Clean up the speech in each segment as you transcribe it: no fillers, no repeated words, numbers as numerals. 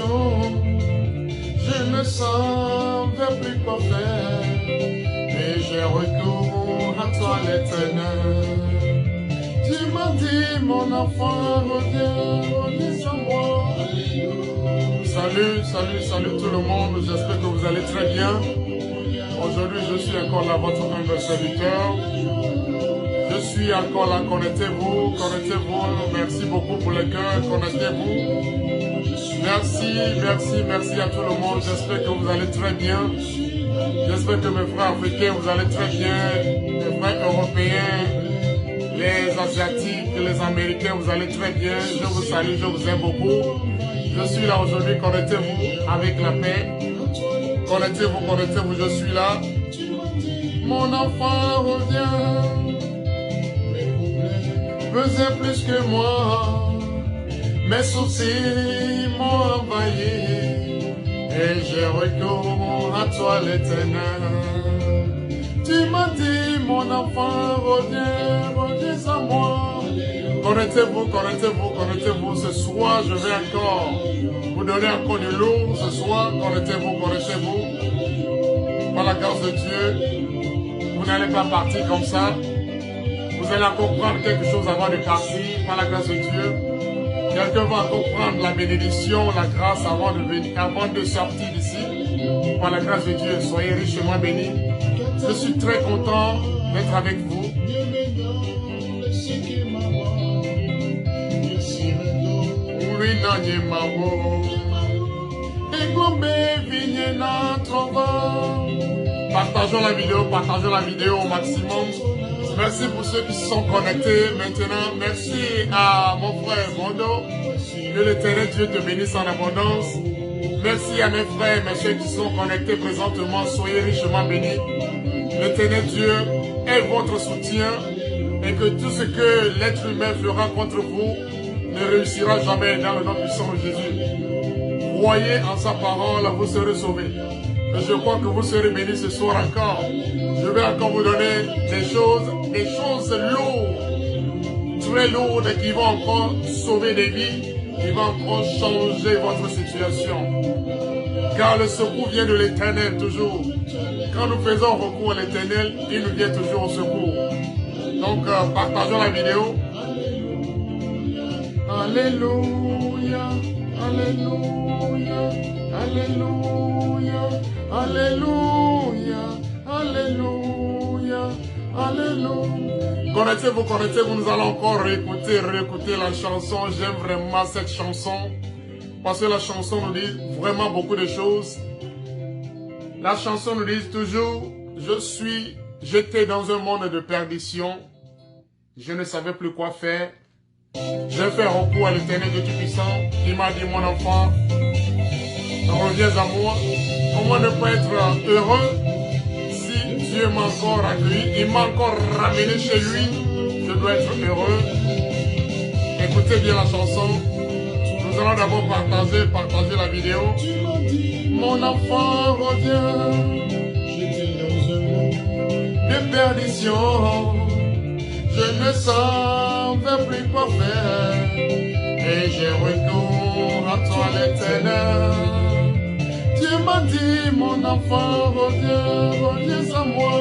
perdition. Je ne savais plus quoi faire, mais j'ai recours à toi l'Éternel. Tu m'as dit, mon enfant, reviens à moi. Salut tout le monde, j'espère que vous allez très bien. Aujourd'hui, je suis encore là, votre humble serviteur. Je suis encore là, connectez-vous. Merci beaucoup pour le cœur, connectez-vous. Merci à tout le monde. J'espère que vous allez très bien. J'espère que mes frères africains, vous allez très bien. Mes frères européens, les asiatiques, les américains, vous allez très bien. Je vous salue, je vous aime beaucoup. Je suis là aujourd'hui, connectez-vous avec la paix. Connectez-vous, je suis là. Mon enfant revient. Pesez plus que moi. Mes soucis m'ont envahi. Et j'ai recours à toi l'Éternel. Tu m'as dit, mon enfant, reviens à moi. Connectez-vous. Ce soir, je vais encore vous donner encore du lourd. Ce soir, connectez-vous. Par la grâce de Dieu, vous n'allez pas partir comme ça. Vous allez encore prendre quelque chose avant de partir. Par la grâce de Dieu, quelqu'un va encore prendre la bénédiction, la grâce avant de sortir d'ici. Par la grâce de Dieu, soyez richement bénis. Je suis très content d'être avec vous. Partageons la vidéo au maximum. Merci pour ceux qui se sont connectés maintenant. Merci à mon frère Mondo. Que l'Éternel Dieu te bénisse en abondance. Merci à mes frères et mes soeurs qui sont connectés présentement. Soyez richement bénis. L'Éternel Dieu est votre soutien et que tout ce que l'être humain fera contre vous ne réussira jamais dans le nom puissant de Jésus. Croyez en sa parole, vous serez sauvés. Et je crois que vous serez bénis ce soir encore. Je vais encore vous donner des choses lourdes, très lourdes qui vont encore sauver des vies, qui vont encore changer votre situation. Car le secours vient de l'Éternel toujours. Quand nous faisons recours à l'Éternel, il nous vient toujours au secours. Donc, partageons la vidéo. Alléluia, Alléluia, Alléluia, Alléluia, Alléluia, Alléluia. Connectez-vous, nous allons encore réécouter la chanson. J'aime vraiment cette chanson. Parce que la chanson nous dit vraiment beaucoup de choses. La chanson nous dit toujours, je suis jeté dans un monde de perdition. Je ne savais plus quoi faire. J'ai fait recours à l'Éternel Dieu Tout-Puissant. Il m'a dit, mon enfant, reviens à moi. Comment ne pas être heureux si Dieu m'a encore accueilli, il m'a encore ramené chez lui. Je dois être heureux. Écoutez bien la chanson. Nous allons d'abord partager la vidéo. Mon enfant revient de perdition. Je ne savais plus quoi faire. Et j'ai recours à toi l'Éternel. Dieu m'a dit, mon enfant, reviens à moi.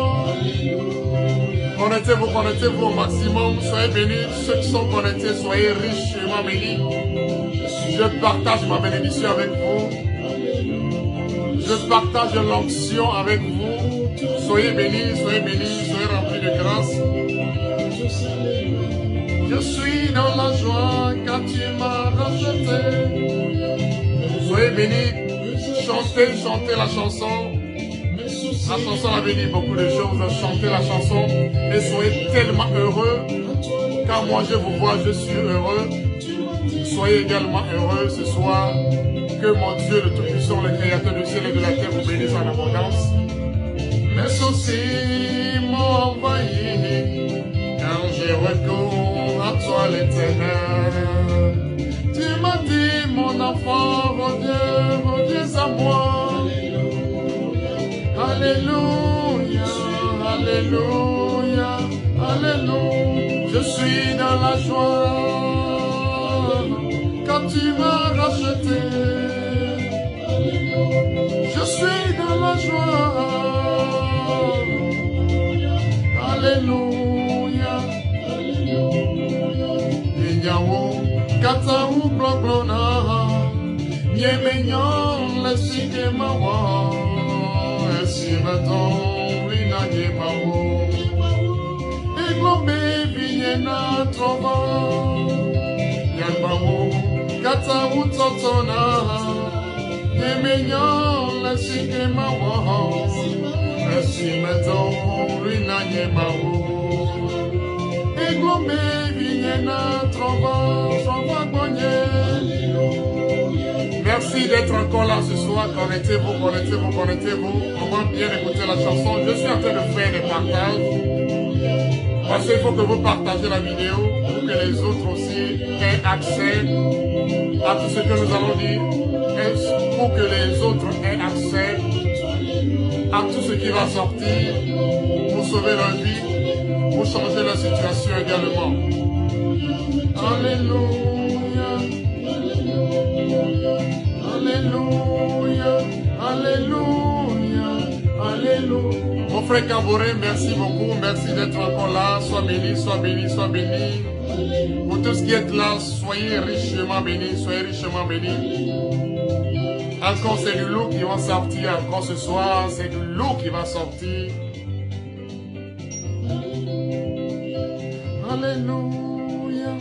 Connectez-vous au maximum. Soyez bénis. Ceux qui sont connectés, soyez richement bénis. Je partage ma bénédiction avec vous. Je partage l'onction avec vous. Soyez bénis, soyez remplis de grâce. Je suis dans la joie quand tu m'as racheté. Soyez bénis, chantez la chanson. La chanson avait dit beaucoup de choses. Chantez la chanson et soyez tellement heureux. Quand moi je vous vois, je suis heureux. Soyez également heureux ce soir. Que mon Dieu, le Tout-Puissant, le Créateur du ciel et de la terre, vous bénisse en abondance. Mes soucis m'ont envahi, car j'ai recours à toi l'Éternel. Tu m'as dit, mon enfant, reviens à moi. Alléluia, Alléluia, Alléluia. Je suis dans la joie quand tu m'as racheté. kata ou bloklona, yemenyon le sike mawa, esimeton wina ye mawo, eglobe vinye na trova, yanbawo kata ou totona, yemenyon le sike mawa, esimeton wina ye mawo. Merci d'être encore là ce soir. Connectez-vous, connectez-vous, connectez-vous. On va bien écouter la chanson. Je suis en train de faire des partages. Parce qu'il faut que vous partagez la vidéo pour que les autres aussi aient accès à tout ce que nous allons dire. Et pour que les autres aient accès à tout ce qui va sortir pour sauver leur vie, pour changer la situation également. Alléluia, Alléluia, Alléluia, Alléluia. Mon frère Caboret, merci beaucoup, merci d'être encore là. Sois béni, sois béni, sois béni. Pour tous qui êtes là, soyez richement bénis, soyez richement bénis. Encore c'est du loup qui va sortir, encore ce soir, c'est du loup qui va sortir. Alléluia.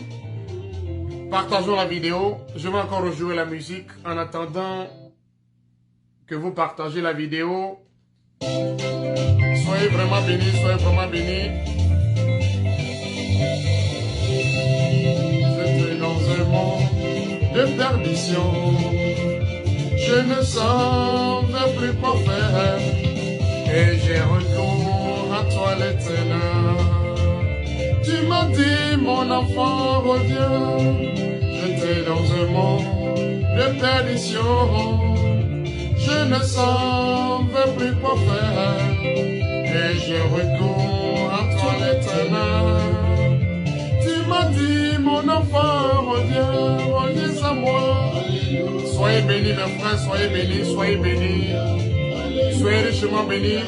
Partageons la vidéo. Je vais encore rejouer la musique en attendant que vous partagez la vidéo. Soyez vraiment bénis, soyez vraiment bénis. J'étais dans un monde de perdition. Je ne savais plus quoi faire. Et j'ai recours à toi l'Éternel. Tu m'as dit, mon enfant, reviens. J'étais dans un monde de perdition. Je ne savais plus quoi faire. Et j'ai recours à toi l'Éternel. Tu m'as dit, mon enfant, reviens, reviens à moi. Soyez bénis, mes frères, soyez bénis, soyez bénis. Soyez richement bénis.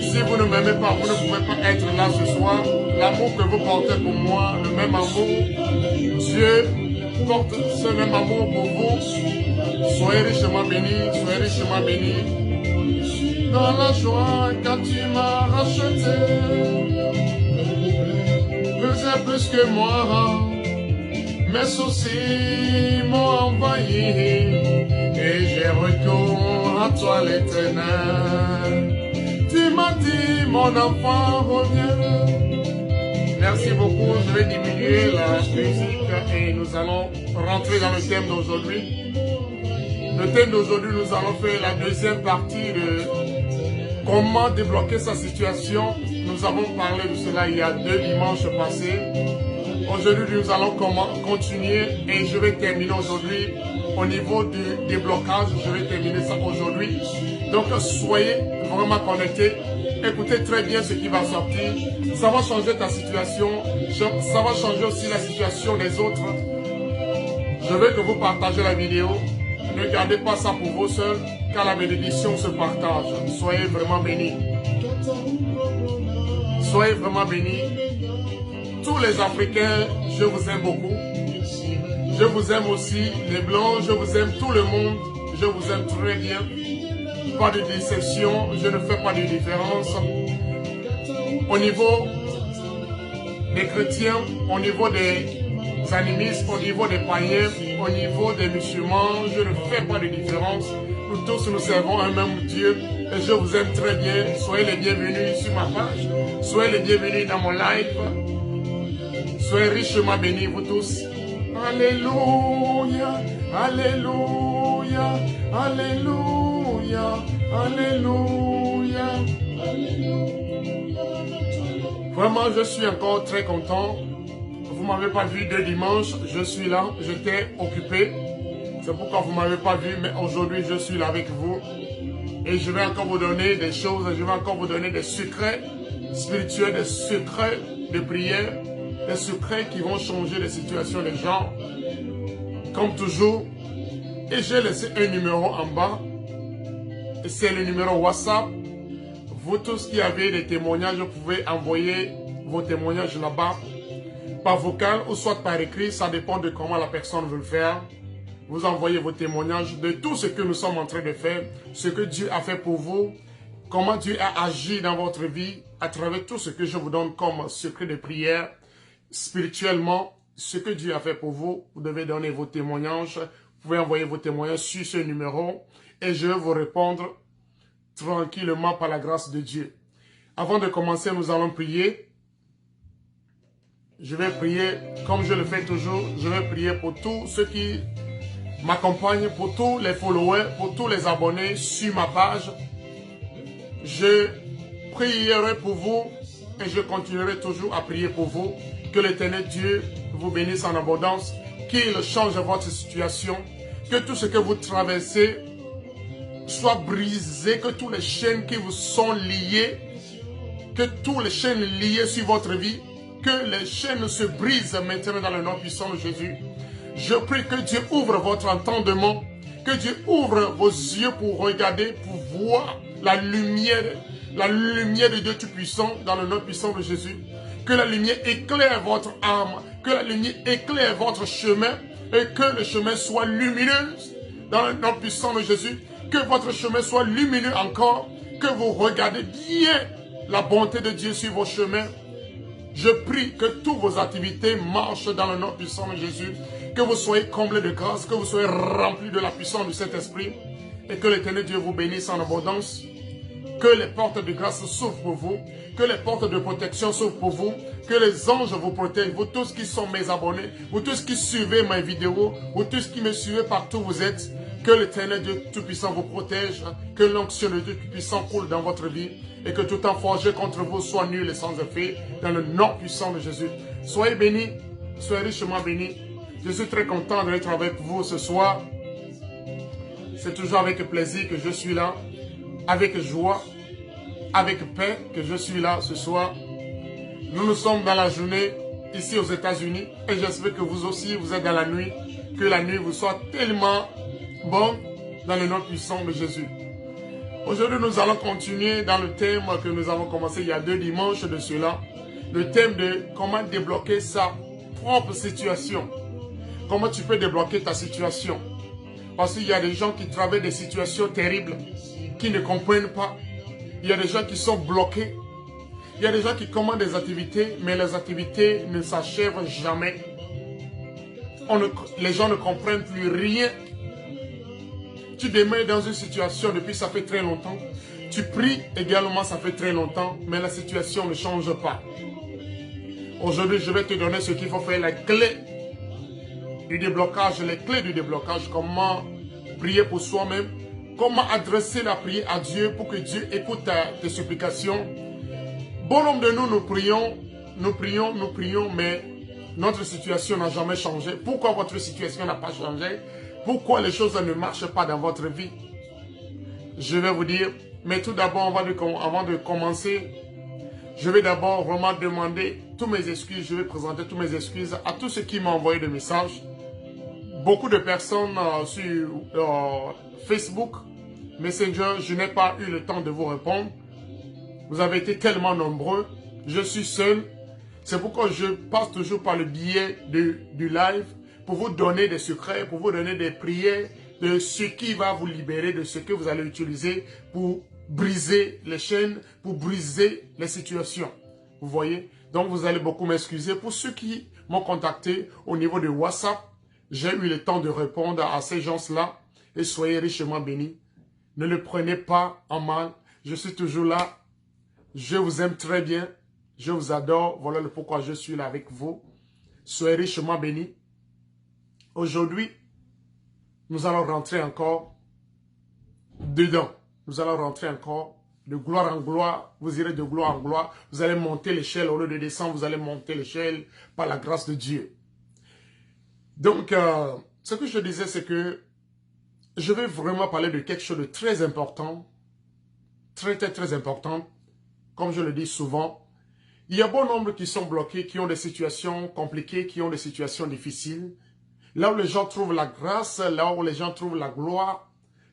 Si vous ne m'aimez pas, vous ne pouvez pas être là ce soir. L'amour que vous portez pour moi, le même amour, Dieu porte ce même amour pour vous. Soyez richement bénis, soyez richement bénis. Dans la joie quand tu m'as racheté, faisais plus que moi, mes soucis m'ont envahi, et j'ai recours à toi l'Éternel. Tu m'as dit, mon enfant, reviens. Merci beaucoup, je vais diminuer la musique et nous allons rentrer dans le thème d'aujourd'hui. Le thème d'aujourd'hui, nous allons faire la deuxième partie de comment débloquer sa situation. Nous avons parlé de cela il y a 2 dimanches passés. Aujourd'hui, nous allons continuer et je vais terminer aujourd'hui au niveau du déblocage. Je vais terminer ça aujourd'hui. Donc, soyez vraiment connectés. Écoutez très bien ce qui va sortir. Ça va changer ta situation. Ça va changer aussi la situation des autres. Je veux que vous partagez la vidéo. Ne gardez pas ça pour vous seuls, car la bénédiction se partage. Soyez vraiment bénis. Soyez vraiment bénis. Tous les Africains, je vous aime beaucoup. Je vous aime aussi les Blancs. Je vous aime tout le monde. Je vous aime très bien. Pas de déception, je ne fais pas de différence. Au niveau des chrétiens, au niveau des animistes, au niveau des païens, au niveau des musulmans, je ne fais pas de différence. Nous tous nous servons un même Dieu et je vous aime très bien. Soyez les bienvenus sur ma page, soyez les bienvenus dans mon live. Soyez richement bénis vous tous. Alléluia, Alléluia, Alléluia, Alléluia. Vraiment, je suis encore très content. Vous ne m'avez pas vu 2 dimanches, je suis là, j'étais occupé. C'est pourquoi vous ne m'avez pas vu, mais aujourd'hui, je suis là avec vous. Et je vais encore vous donner des choses, je vais encore vous donner des secrets spirituels, des secrets de prière, des secrets qui vont changer les situations des gens. Comme toujours, et j'ai laissé un numéro en bas. C'est le numéro WhatsApp. Vous tous qui avez des témoignages, vous pouvez envoyer vos témoignages là-bas. par vocal ou soit par écrit, ça dépend de comment la personne veut le faire. Vous envoyez vos témoignages de tout ce que nous sommes en train de faire, ce que Dieu a fait pour vous, comment Dieu a agi dans votre vie à travers tout ce que je vous donne comme secret de prière. Spirituellement, ce que Dieu a fait pour vous, vous devez donner vos témoignages. Vous pouvez envoyer vos témoignages sur ce numéro et je vais vous répondre tranquillement par la grâce de Dieu. Avant de commencer, nous allons prier. Je vais prier comme je le fais toujours. Je vais prier pour tous ceux qui m'accompagnent, pour tous les followers, pour tous les abonnés sur ma page. Je prierai pour vous et je continuerai toujours à prier pour vous. Que l'Éternel Dieu vous bénisse en abondance, qu'il change votre situation, que tout ce que vous traversez soit brisé, que toutes les chaînes qui vous sont liées, que toutes les chaînes liées sur votre vie, que les chaînes se brisent maintenant dans le nom puissant de Jésus. Je prie que Dieu ouvre votre entendement, que Dieu ouvre vos yeux pour regarder, pour voir la lumière de Dieu Tout-Puissant dans le nom puissant de Jésus. Que la lumière éclaire votre âme, que la lumière éclaire votre chemin et que le chemin soit lumineux dans le nom puissant de Jésus. Que votre chemin soit lumineux encore, que vous regardez bien la bonté de Dieu sur vos chemins. Je prie que toutes vos activités marchent dans le nom puissant de Jésus, que vous soyez comblés de grâce, que vous soyez remplis de la puissance du Saint-Esprit et que l'Éternel Dieu vous bénisse en abondance. Que les portes de grâce s'ouvrent pour vous, que les portes de protection s'ouvrent pour vous, que les anges vous protègent, vous tous qui sont mes abonnés, vous tous qui suivez mes vidéos, vous tous qui me suivez partout où vous êtes, que l'Éternel Dieu Tout-Puissant vous protège, que l'onction de Dieu Tout-Puissant coule dans votre vie et que tout en forgé contre vous soit nul et sans effet dans le nom puissant de Jésus. Soyez bénis, soyez richement bénis. Je suis très content d'être avec vous ce soir. C'est toujours avec plaisir que je suis là, avec joie, avec paix que je suis là ce soir. Nous sommes dans la journée ici aux États-Unis et j'espère que vous aussi vous êtes dans la nuit, que la nuit vous soit tellement bonne dans le nom puissant de Jésus. Aujourd'hui, nous allons continuer dans le thème que nous avons commencé il y a 2 dimanches de cela, le thème de comment débloquer sa propre situation. Comment tu peux débloquer ta situation? Parce qu'il y a des gens qui traversent des situations terribles, qui ne comprennent pas. Il y a des gens qui sont bloqués. Il y a des gens qui commandent des activités, mais les activités ne s'achèvent jamais. Les gens ne comprennent plus rien. Tu demeures dans une situation depuis ça fait très longtemps. Tu pries également, ça fait très longtemps, mais la situation ne change pas. Aujourd'hui, je vais te donner ce qu'il faut faire, les clés du déblocage, comment prier pour soi-même, comment adresser la prière à Dieu pour que Dieu écoute tes supplications. Bon nombre de nous, nous prions, mais notre situation n'a jamais changé. Pourquoi votre situation n'a pas changé? Pourquoi les choses ne marchent pas dans votre vie? Je vais vous dire, mais tout d'abord, avant de commencer, je vais d'abord vraiment demander toutes mes excuses. Je vais présenter toutes mes excuses à tous ceux qui m'ont envoyé des messages. Beaucoup de personnes sur Facebook, Messenger, je n'ai pas eu le temps de vous répondre. Vous avez été tellement nombreux. Je suis seul. C'est pourquoi je passe toujours par le biais du live pour vous donner des secrets, pour vous donner des prières de ce qui va vous libérer, de ce que vous allez utiliser pour briser les chaînes, pour briser les situations. Vous voyez? Donc vous allez beaucoup m'excuser. Pour ceux qui m'ont contacté au niveau de WhatsApp, j'ai eu le temps de répondre à ces gens-là et soyez richement bénis. Ne le prenez pas en mal. Je suis toujours là. Je vous aime très bien. Je vous adore. Voilà le pourquoi je suis là avec vous. Soyez richement bénis. Aujourd'hui, nous allons rentrer encore dedans. Nous allons rentrer encore de gloire en gloire. Vous irez de gloire en gloire. Vous allez monter l'échelle au lieu de descendre. Vous allez monter l'échelle par la grâce de Dieu. Donc, ce que je disais, c'est que je vais vraiment parler de quelque chose de très important. Très important. Comme je le dis souvent, il y a bon nombre qui sont bloqués, qui ont des situations compliquées, qui ont des situations difficiles. Là où les gens trouvent la grâce, là où les gens trouvent la gloire,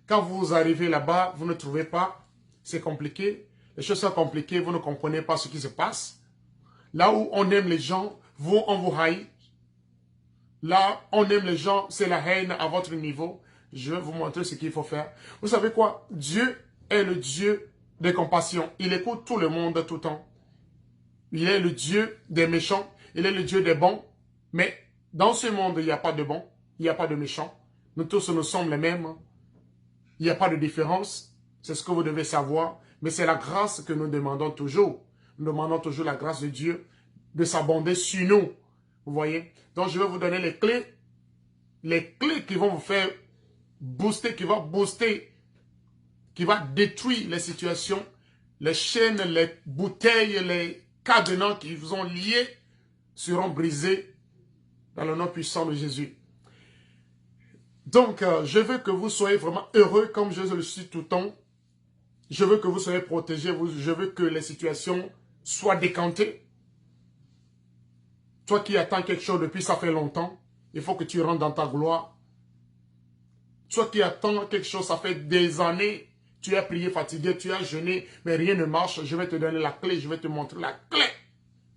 quand vous arrivez là-bas, vous ne trouvez pas, c'est compliqué. Les choses sont compliquées, vous ne comprenez pas ce qui se passe. Là où on aime les gens, vous, on vous haït. Là, on aime les gens, c'est la haine à votre niveau. Je vais vous montrer ce qu'il faut faire. Vous savez quoi? Dieu est le Dieu des compassions. Il écoute tout le monde tout le temps. Il est le Dieu des méchants. Il est le Dieu des bons. Mais dans ce monde, il n'y a pas de bons. Il n'y a pas de méchants. Nous tous, nous sommes les mêmes. Il n'y a pas de différence. C'est ce que vous devez savoir. Mais c'est la grâce que nous demandons toujours. Nous demandons toujours la grâce de Dieu de s'abonder sur nous. Vous voyez? Donc, je vais vous donner les clés. Les clés qui vont vous faire booster, qui va détruire les situations, les chaînes, les bouteilles, les cadenas qui vous ont liés seront brisés dans le nom puissant de Jésus. Donc, je veux que vous soyez vraiment heureux comme je le suis tout le temps. Je veux que vous soyez protégés. Je veux que les situations soient décantées. Toi qui attends quelque chose depuis ça fait longtemps, il faut que tu rentres dans ta gloire. Toi qui attends quelque chose, ça fait des années, tu as prié fatigué, tu as jeûné, mais rien ne marche. Je vais te donner la clé, je vais te montrer la clé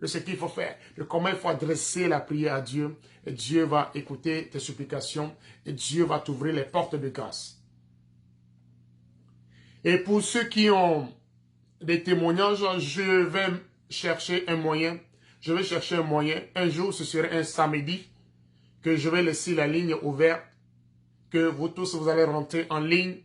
de ce qu'il faut faire, de comment il faut adresser la prière à Dieu. Et Dieu va écouter tes supplications et Dieu va t'ouvrir les portes de grâce. Et pour ceux qui ont des témoignages, je vais chercher un moyen. Je vais chercher un moyen. Un jour, ce serait un samedi, que je vais laisser la ligne ouverte, que vous tous, vous allez rentrer en ligne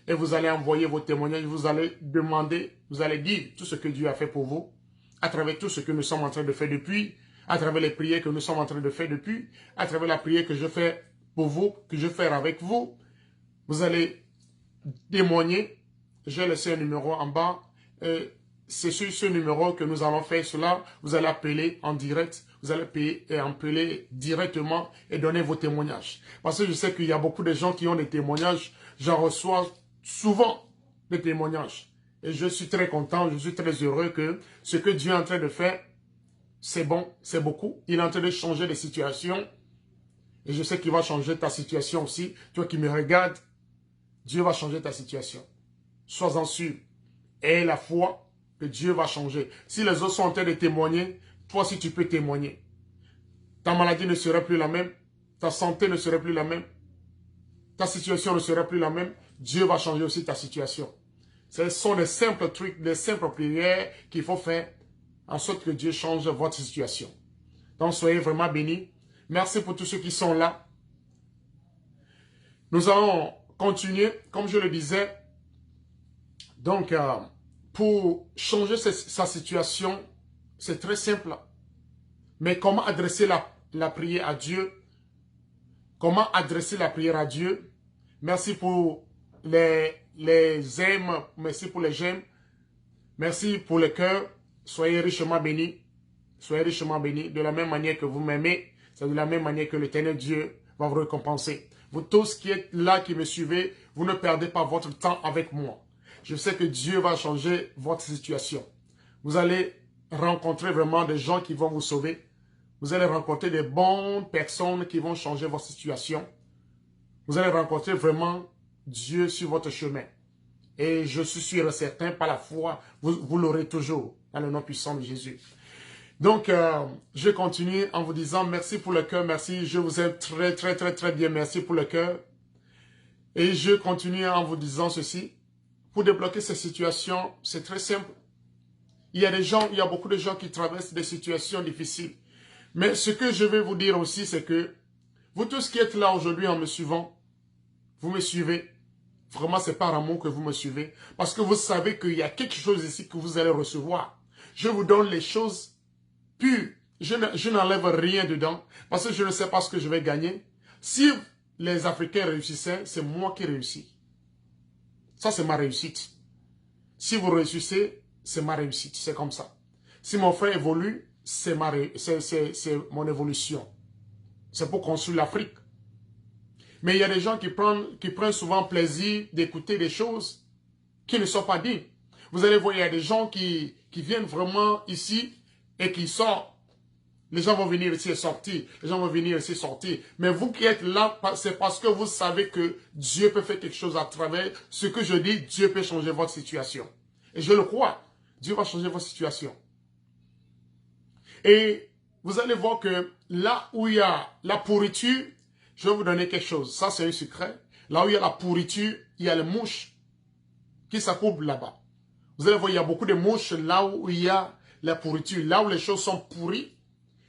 et vous allez envoyer vos témoignages. Vous allez demander, vous allez dire tout ce que Dieu a fait pour vous, à travers tout ce que nous sommes en train de faire depuis, à travers les prières que nous sommes en train de faire depuis, à travers la prière que je fais pour vous, que je fais avec vous. Vous allez témoigner. J'ai laissé un numéro en bas. C'est sur ce numéro que nous allons faire cela. Vous allez appeler en direct. Vous allez appeler directement et donner vos témoignages. Parce que je sais qu'il y a beaucoup de gens qui ont des témoignages. J'en reçois souvent des témoignages. Et je suis très content, je suis très heureux que ce que Dieu est en train de faire, c'est bon, c'est beaucoup. Il est en train de changer les situations. Et je sais qu'il va changer ta situation aussi. Toi qui me regardes, Dieu va changer ta situation. Sois-en sûr. Aie la foi que Dieu va changer. Si les autres sont en train de témoigner, toi aussi tu peux témoigner. Ta maladie ne sera plus la même. Ta santé ne sera plus la même. Ta situation ne sera plus la même. Dieu va changer aussi ta situation. Ce sont des simples trucs, des simples prières qu'il faut faire en sorte que Dieu change votre situation. Donc soyez vraiment bénis. Merci pour tous ceux qui sont là. Nous allons continuer, comme je le disais. Donc, pour changer sa situation, c'est très simple. Mais comment adresser la prière à Dieu? Comment adresser la prière à Dieu? Merci pour les j'aime. Merci pour les j'aime. Merci pour le cœur. Soyez richement bénis. Soyez richement bénis. De la même manière que vous m'aimez, c'est de la même manière que l'Éternel Dieu va vous récompenser. Vous tous qui êtes là, qui me suivez, vous ne perdez pas votre temps avec moi. Je sais que Dieu va changer votre situation. Vous allez rencontrer vraiment des gens qui vont vous sauver. Vous allez rencontrer des bonnes personnes qui vont changer votre situation. Vous allez rencontrer vraiment Dieu sur votre chemin. Et je suis sûr et certain, par la foi, vous l'aurez toujours dans le nom puissant de Jésus. Donc, je continue en vous disant merci pour le cœur, merci. Je vous aime très, très, très, très bien. Merci pour le cœur. Et je continue en vous disant ceci. Pour débloquer ces situations, c'est très simple. Il y a beaucoup de gens qui traversent des situations difficiles. Mais ce que je vais vous dire aussi, c'est que vous tous qui êtes là aujourd'hui en me suivant, vous me suivez. Vraiment, c'est par amour que vous me suivez. Parce que vous savez qu'il y a quelque chose ici que vous allez recevoir. Je vous donne les choses pures. Je n'enlève rien dedans. Parce que je ne sais pas ce que je vais gagner. Si les Africains réussissaient, c'est moi qui réussis. Ça, c'est ma réussite. Si vous réussissez, c'est ma réussite. C'est comme ça. Si mon frère évolue, c'est mon évolution. C'est pour construire l'Afrique. Mais il y a des gens qui prennent souvent plaisir d'écouter des choses qui ne sont pas dignes. Vous allez voir, il y a des gens qui viennent vraiment ici et qui sortent. Les gens vont venir ici et sortir. Les gens vont venir ici et sortir. Mais vous qui êtes là, c'est parce que vous savez que Dieu peut faire quelque chose à travers ce que je dis. Dieu peut changer votre situation. Et je le crois. Dieu va changer votre situation. Et vous allez voir que là où il y a la pourriture, je vais vous donner quelque chose. Ça, c'est un secret. Là où il y a la pourriture, il y a les mouches qui s'accouplent là-bas. Vous allez voir, il y a beaucoup de mouches là où il y a la pourriture. Là où les choses sont pourries,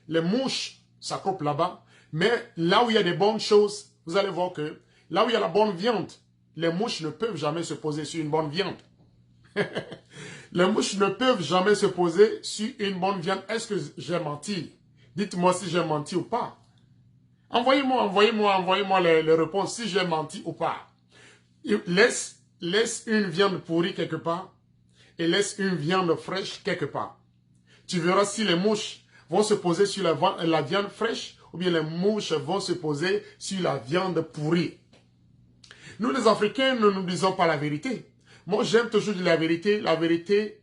les mouches s'accouplent là-bas. Mais là où il y a des bonnes choses, vous allez voir que là où il y a la bonne viande, les mouches ne peuvent jamais se poser sur une bonne viande. Les mouches ne peuvent jamais se poser sur une bonne viande. Est-ce que j'ai menti? Dites-moi si j'ai menti ou pas. Envoyez-moi les réponses si j'ai menti ou pas. Laisse une viande pourrie quelque part et laisse une viande fraîche quelque part. Tu verras si les mouches vont se poser sur la viande fraîche ou bien les mouches vont se poser sur la viande pourrie. Nous les Africains ne nous disons pas la vérité. Moi j'aime toujours dire la vérité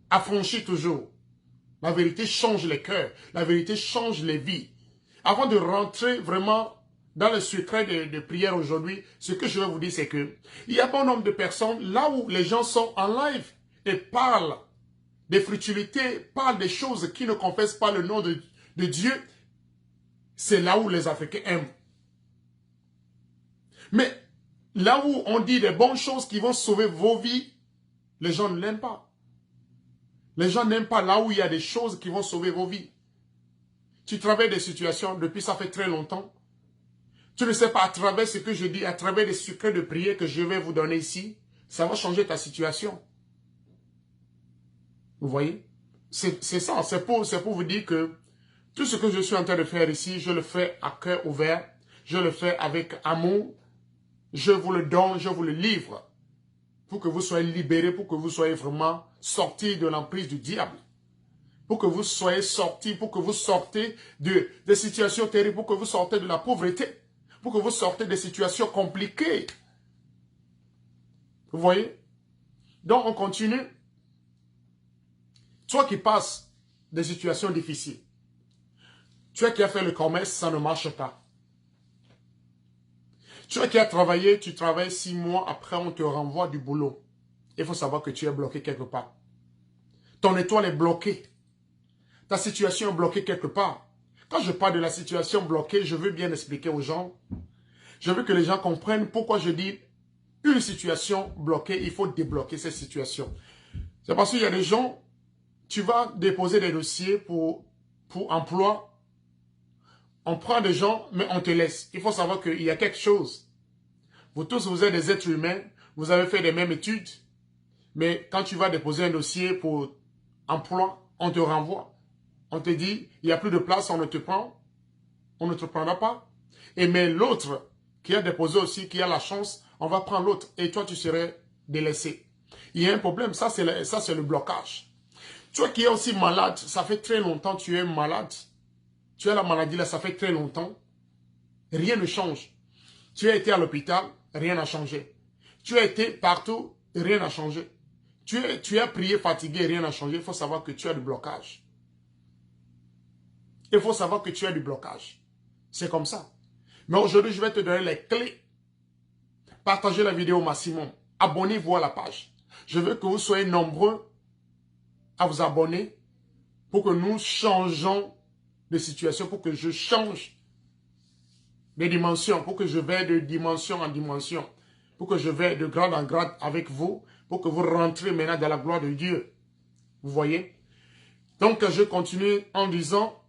affranchit toujours. La vérité change les cœurs, la vérité change les vies. Avant de rentrer vraiment dans le secret de prière aujourd'hui, ce que je vais vous dire c'est que il y a bon nombre de personnes là où les gens sont en live et parlent des futilités, parlent des choses qui ne confessent pas le nom de Dieu. C'est là où les Africains aiment. Mais là où on dit des bonnes choses qui vont sauver vos vies, les gens ne l'aiment pas. Les gens n'aiment pas là où il y a des choses qui vont sauver vos vies. Tu travailles des situations depuis ça fait très longtemps. Tu ne sais pas à travers ce que je dis, à travers les secrets de prière que je vais vous donner ici, ça va changer ta situation. Vous voyez? C'est ça, c'est pour vous dire que tout ce que je suis en train de faire ici, je le fais à cœur ouvert, je le fais avec amour, je vous le donne, je vous le livre, pour que vous soyez libérés, pour que vous soyez vraiment sortis de l'emprise du diable. Pour que vous soyez sortis, pour que vous sortez des situations terribles, pour que vous sortez de la pauvreté, pour que vous sortez des situations compliquées. Vous voyez? Donc on continue. Toi qui passes des situations difficiles, toi qui as fait le commerce, ça ne marche pas. Toi qui as travaillé, tu travailles 6 mois, après on te renvoie du boulot. Il faut savoir que tu es bloqué quelque part. Ton étoile est bloquée. Ta situation est bloquée quelque part. Quand je parle de la situation bloquée, je veux bien expliquer aux gens. Je veux que les gens comprennent pourquoi je dis une situation bloquée, il faut débloquer cette situation. C'est parce qu'il y a des gens, tu vas déposer des dossiers pour emploi. On prend des gens, mais on te laisse. Il faut savoir qu'il y a quelque chose. Vous tous, vous êtes des êtres humains, vous avez fait les mêmes études, mais quand tu vas déposer un dossier pour emploi, on te renvoie. On te dit, il n'y a plus de place, on ne te prend, on ne te prendra pas. Et mais l'autre qui a déposé aussi, qui a la chance, on va prendre l'autre et toi tu serais délaissé. Il y a un problème, ça c'est le blocage. Toi qui es aussi malade, ça fait très longtemps que tu es malade. Tu as la maladie là, ça fait très longtemps. Rien ne change. Tu as été à l'hôpital, rien n'a changé. Tu as été partout, rien n'a changé. Tu as prié fatigué, rien n'a changé. Il faut savoir que tu as du blocage. Il faut savoir que tu as du blocage. C'est comme ça. Mais aujourd'hui, je vais te donner les clés. Partagez la vidéo au maximum. Abonnez-vous à la page. Je veux que vous soyez nombreux à vous abonner pour que nous changeons de situation, pour que je change de dimension, pour que je vais de dimension en dimension, pour que je vais de grade en grade avec vous, pour que vous rentrez maintenant dans la gloire de Dieu. Vous voyez? Donc, je continue en disant,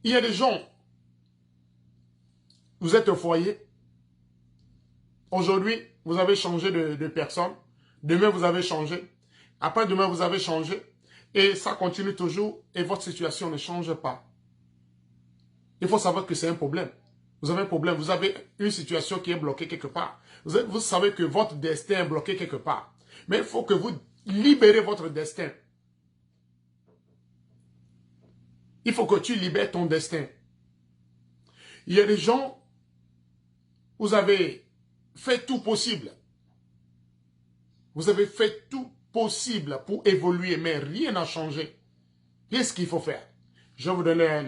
il y a des gens, vous êtes au foyer, aujourd'hui, vous avez changé de personne, demain, vous avez changé, après demain, vous avez changé, et ça continue toujours, et votre situation ne change pas. Il faut savoir que c'est un problème. Vous avez un problème, vous avez une situation qui est bloquée quelque part. Vous savez que votre destin est bloqué quelque part. Mais il faut que vous libérez votre destin. Il faut que tu libères ton destin. Il y a des gens, vous avez fait tout possible. Vous avez fait tout possible pour évoluer, mais rien n'a changé. Qu'est-ce qu'il faut faire? Je vais vous donner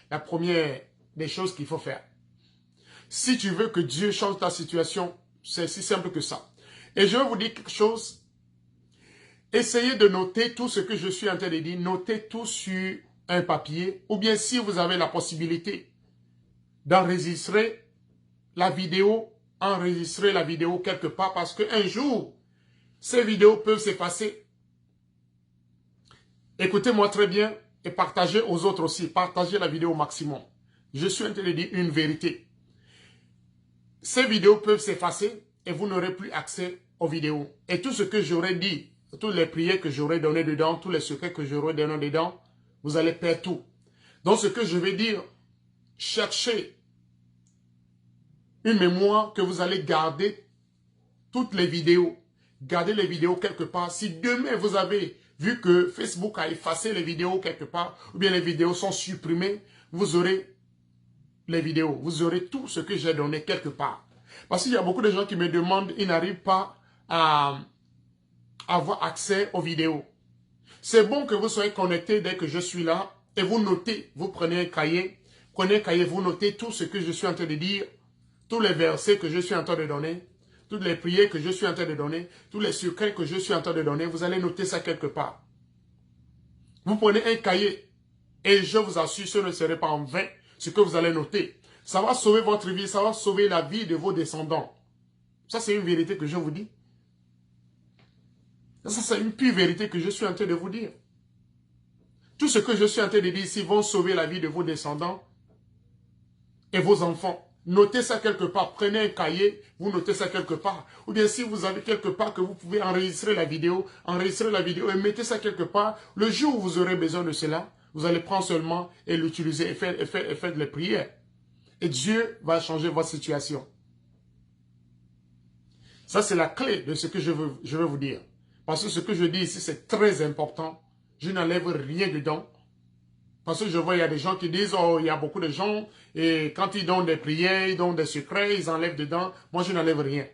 la première des choses qu'il faut faire. Si tu veux que Dieu change ta situation, c'est si simple que ça. Et je vais vous dire quelque chose. essayez de noter tout ce que je suis en train de dire. Notez tout sur un papier. Ou bien si vous avez la possibilité d'enregistrer la vidéo, enregistrer la vidéo quelque part. Parce qu'un jour, ces vidéos peuvent s'effacer. Écoutez-moi très bien et partagez aux autres aussi. Partagez la vidéo au maximum. Je suis en train de dire une vérité. Ces vidéos peuvent s'effacer et vous n'aurez plus accès aux vidéos. Et tout ce que j'aurais dit, toutes les prières que j'aurais donné dedans, tous les secrets que j'aurais donné dedans, vous allez perdre tout. Donc ce que je vais dire, cherchez une mémoire que vous allez garder toutes les vidéos. Gardez les vidéos quelque part. Si demain vous avez vu que Facebook a effacé les vidéos quelque part, ou bien les vidéos sont supprimées, vous aurez les vidéos. Vous aurez tout ce que j'ai donné quelque part. Parce qu'il y a beaucoup de gens qui me demandent, ils n'arrivent pas à avoir accès aux vidéos. C'est bon que vous soyez connectés dès que je suis là et vous notez, vous prenez un cahier, vous notez tout ce que je suis en train de dire, tous les versets que je suis en train de donner, toutes les prières que je suis en train de donner, tous les secrets que je suis en train de donner, vous allez noter ça quelque part. Vous prenez un cahier et je vous assure, ce ne serait pas en vain ce que vous allez noter. Ça va sauver votre vie, ça va sauver la vie de vos descendants. Ça, c'est une vérité que je vous dis. Ça, c'est une pure vérité que je suis en train de vous dire. Tout ce que je suis en train de dire ici vont sauver la vie de vos descendants et vos enfants. Notez ça quelque part. Prenez un cahier, vous notez ça quelque part. Ou bien si vous avez quelque part que vous pouvez enregistrer la vidéo et mettez ça quelque part. Le jour où vous aurez besoin de cela, vous allez prendre seulement et l'utiliser et faire les prières. Et Dieu va changer votre situation. Ça, c'est la clé de ce que je veux vous dire. Parce que ce que je dis ici, c'est très important. Je n'enlève rien dedans. Parce que je vois, il y a des gens qui disent, oh, il y a beaucoup de gens, et quand ils donnent des prières, ils donnent des secrets, ils enlèvent dedans. Moi, je n'enlève rien.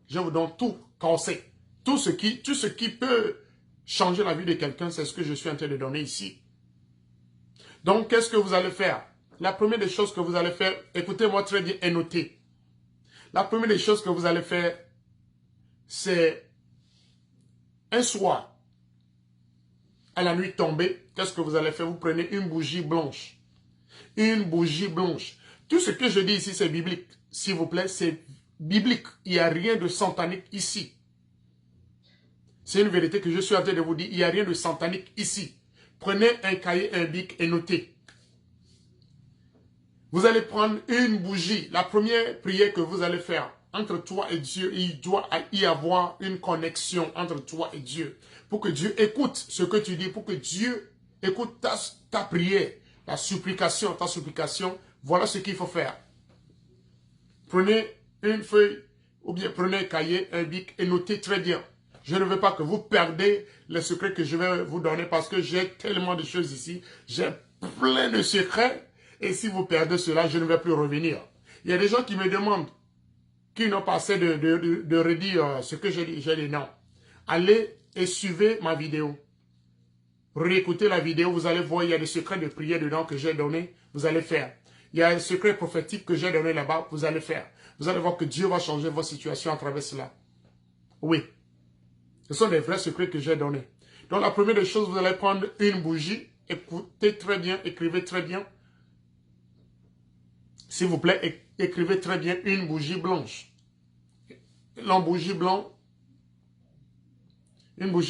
Je vous donne tout, cassé. Tout ce qui peut changer la vie de quelqu'un, c'est ce que je suis en train de donner ici. Donc, qu'est-ce que vous allez faire? La première des choses que vous allez faire, écoutez-moi très bien et notez. La première des choses que vous allez faire, c'est un soir, à la nuit tombée, qu'est-ce que vous allez faire? Vous prenez une bougie blanche. Une bougie blanche. Tout ce que je dis ici, c'est biblique. S'il vous plaît, c'est biblique. Il n'y a rien de satanique ici. C'est une vérité que je suis en train de vous dire. Il n'y a rien de satanique ici. Prenez un cahier, un bic et notez. Vous allez prendre une bougie. La première prière que vous allez faire entre toi et Dieu, il doit y avoir une connexion entre toi et Dieu. Pour que Dieu écoute ce que tu dis, pour que Dieu écoute ta prière, ta supplication, voilà ce qu'il faut faire. Prenez une feuille ou bien prenez un cahier, un bic et notez très bien. Je ne veux pas que vous perdez les secrets que je vais vous donner parce que j'ai tellement de choses ici. J'ai plein de secrets et si vous perdez cela, je ne vais plus revenir. Il y a des gens qui me demandent, qui n'ont pas assez de redire ce que j'ai dit. J'ai dit non. Allez et suivez ma vidéo. Réécoutez la vidéo, vous allez voir, il y a des secrets de prière dedans que j'ai donné, vous allez faire. Il y a un secret prophétique que j'ai donné là-bas, vous allez faire. Vous allez voir que Dieu va changer votre situation à travers cela. Oui. Ce sont des vrais secrets que j'ai donnés. Donc la première des choses, vous allez prendre une bougie, écoutez très bien, écrivez très bien. S'il vous plaît, écrivez très bien une bougie blanche. Une bougie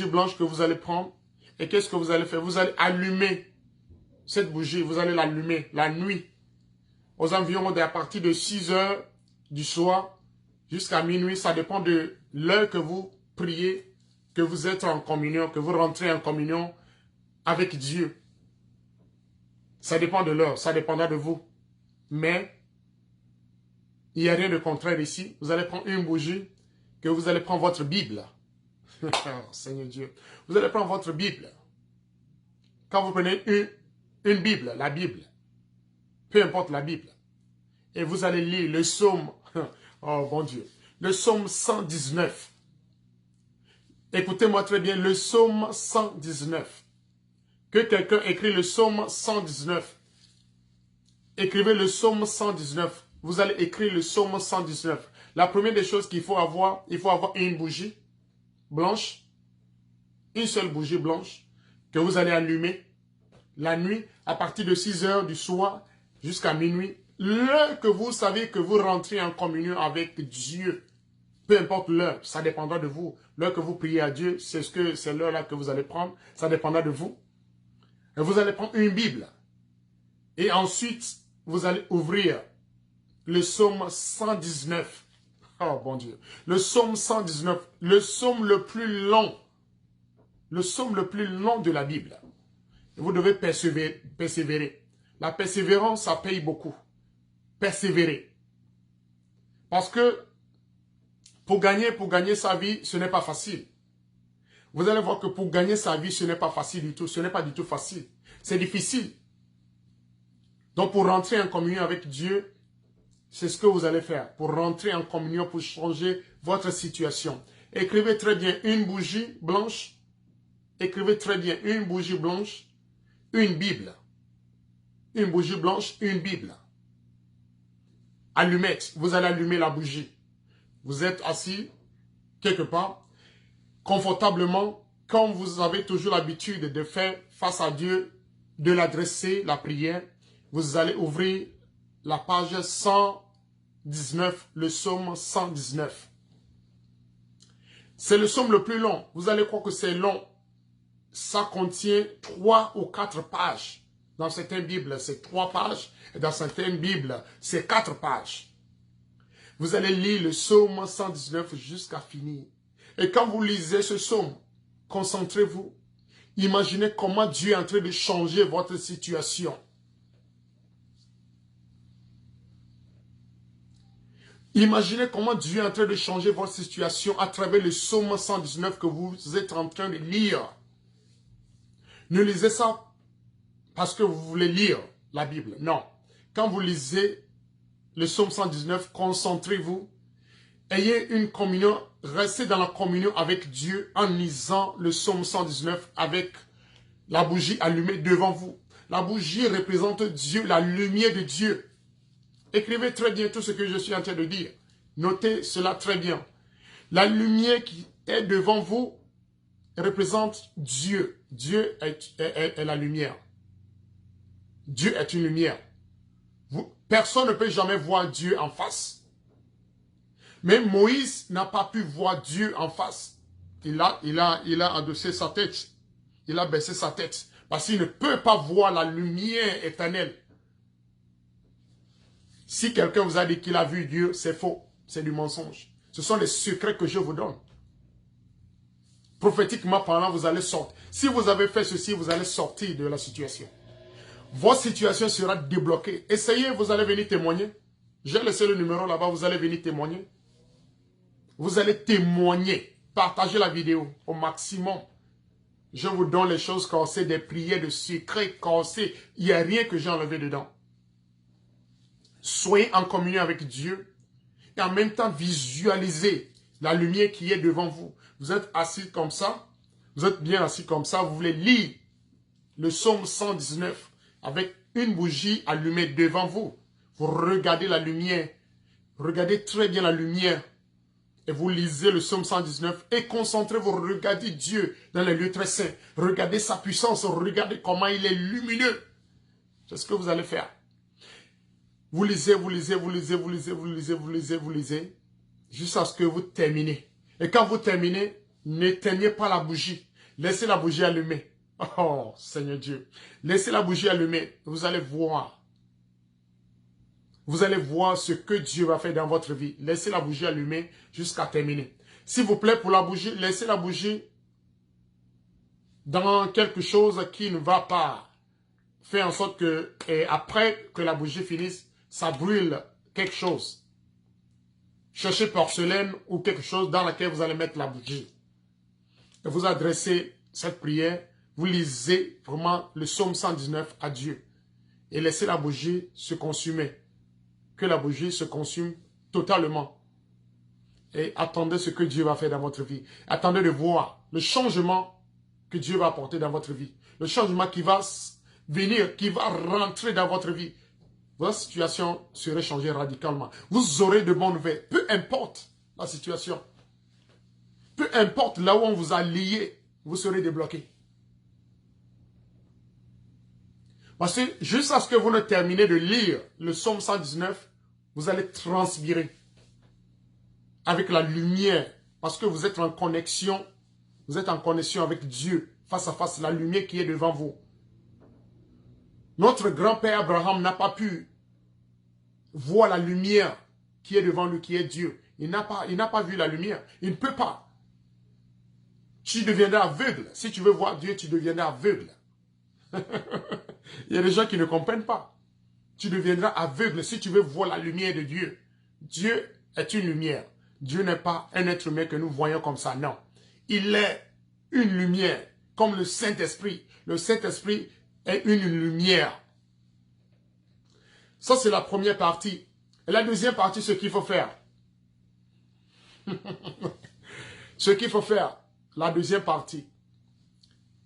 blanche que vous allez prendre. Et qu'est-ce que vous allez faire? Vous allez allumer cette bougie, vous allez l'allumer la nuit. Aux environs à partir de 6 heures du soir jusqu'à minuit. Ça dépend de l'heure que vous priez, que vous êtes en communion, que vous rentrez en communion avec Dieu. Ça dépend de l'heure, ça dépendra de vous. Mais il n'y a rien de contraire ici. Vous allez prendre une bougie, que vous allez prendre votre Bible. Oh, Seigneur Dieu. Vous allez prendre votre Bible. Quand vous prenez une Bible, la Bible, peu importe la Bible, et vous allez lire le psaume, oh bon Dieu, le psaume 119. Écoutez-moi très bien, le psaume 119. Que quelqu'un écrit le psaume 119. Écrivez le psaume 119. Vous allez écrire le psaume 119. La première des choses qu'il faut avoir, il faut avoir une bougie blanche. une seule bougie blanche que vous allez allumer la nuit à partir de 6 heures du soir jusqu'à minuit. L'heure que vous savez que vous rentrez en communion avec Dieu, peu importe l'heure, ça dépendra de vous. L'heure que vous priez à Dieu, c'est l'heure-là que vous allez prendre, ça dépendra de vous. Et vous allez prendre une Bible. Et ensuite, vous allez ouvrir le psaume 119. Oh bon Dieu. Le psaume 119, le psaume le plus long. Le psaume le plus long de la Bible. Et vous devez persévérer. La persévérance, ça paye beaucoup. Persévérer. Parce que pour gagner sa vie, ce n'est pas facile. Vous allez voir que pour gagner sa vie, ce n'est pas facile du tout. Ce n'est pas du tout facile. C'est difficile. Donc pour rentrer en communion avec Dieu, c'est ce que vous allez faire. Pour rentrer en communion, pour changer votre situation. Écrivez très bien une bougie blanche. Écrivez très bien une bougie blanche, une Bible. Une bougie blanche, une Bible. Allumette. Vous allez allumer la bougie. Vous êtes assis quelque part, confortablement, comme vous avez toujours l'habitude de faire face à Dieu, de l'adresser, la prière. Vous allez ouvrir la page 119, le psaume 119. C'est le psaume le plus long. Vous allez croire que c'est long. Ça contient 3 ou 4 pages. Dans certaines Bibles, c'est 3 pages. Et dans certaines Bibles, c'est 4 pages. Vous allez lire le psaume 119 jusqu'à finir. Et quand vous lisez ce psaume, concentrez-vous. Imaginez comment Dieu est en train de changer votre situation. Imaginez comment Dieu est en train de changer votre situation à travers le psaume 119 que vous êtes en train de lire. Ne lisez ça parce que vous voulez lire la Bible. Non. Quand vous lisez le psaume 119, concentrez-vous. Ayez une communion, restez dans la communion avec Dieu en lisant le psaume 119 avec la bougie allumée devant vous. La bougie représente Dieu, la lumière de Dieu. Écrivez très bien tout ce que je suis en train de dire. Notez cela très bien. La lumière qui est devant vous représente Dieu. Dieu est la lumière. Dieu est une lumière. Personne ne peut jamais voir Dieu en face. Mais Moïse n'a pas pu voir Dieu en face. Il a adossé sa tête. Il a baissé sa tête. Parce qu'il ne peut pas voir la lumière éternelle. Si quelqu'un vous a dit qu'il a vu Dieu, c'est faux. C'est du mensonge. Ce sont les secrets que je vous donne. Prophétiquement parlant, vous allez sortir. Si vous avez fait ceci, vous allez sortir de la situation. Votre situation sera débloquée. Essayez, vous allez venir témoigner. J'ai laissé le numéro là-bas, vous allez venir témoigner. Vous allez témoigner. Partagez la vidéo au maximum. Je vous donne les choses corsées, des prières de secrets corsés. Il n'y a rien que j'ai enlevé dedans. Soyez en communion avec Dieu et en même temps visualisez la lumière qui est devant vous. Vous êtes assis comme ça, vous êtes bien assis comme ça, vous voulez lire le psaume 119 avec une bougie allumée devant vous. Vous regardez la lumière, regardez très bien la lumière et vous lisez le psaume 119 et concentrez-vous, regardez Dieu dans les lieux très saints. Regardez sa puissance, regardez comment il est lumineux. C'est ce que vous allez faire. Vous lisez, vous lisez, vous lisez, vous lisez, vous lisez, vous lisez, vous lisez, jusqu'à ce que vous terminez. Et quand vous terminez, n'éteignez pas la bougie. Laissez la bougie allumée. Oh, Seigneur Dieu. Laissez la bougie allumée. Vous allez voir. Vous allez voir ce que Dieu va faire dans votre vie. Laissez la bougie allumée jusqu'à terminer. S'il vous plaît, pour la bougie, laissez la bougie dans quelque chose qui ne va pas. Faites en sorte que, et après que la bougie finisse, ça brûle quelque chose. Cherchez porcelaine ou quelque chose dans laquelle vous allez mettre la bougie. Et vous adressez cette prière, vous lisez vraiment le psaume 119 à Dieu. Et laissez la bougie se consumer. Que la bougie se consume totalement. Et attendez ce que Dieu va faire dans votre vie. Attendez de voir le changement que Dieu va apporter dans votre vie. Le changement qui va venir, qui va rentrer dans votre vie. Votre situation serait changée radicalement. Vous aurez de bonnes nouvelles. Peu importe la situation. Peu importe là où on vous a lié. vous serez débloqué. Parce que jusqu'à ce que vous ne terminez de lire le psaume 119, vous allez transpirer avec la lumière. Parce que vous êtes en connexion. Vous êtes en connexion avec Dieu. Face à face, la lumière qui est devant vous. Notre grand-père Abraham n'a pas pu voir la lumière qui est devant lui, qui est Dieu. Il n'a pas vu la lumière. Il ne peut pas. Tu deviendras aveugle. Si tu veux voir Dieu, tu deviendras aveugle. Il y a des gens qui ne comprennent pas. Tu deviendras aveugle si tu veux voir la lumière de Dieu. Dieu est une lumière. Dieu n'est pas un être humain que nous voyons comme ça, non. Il est une lumière, comme le Saint-Esprit. Le Saint-Esprit est une lumière. Ça, c'est la première partie. Et la deuxième partie, ce qu'il faut faire. Ce qu'il faut faire, la deuxième partie.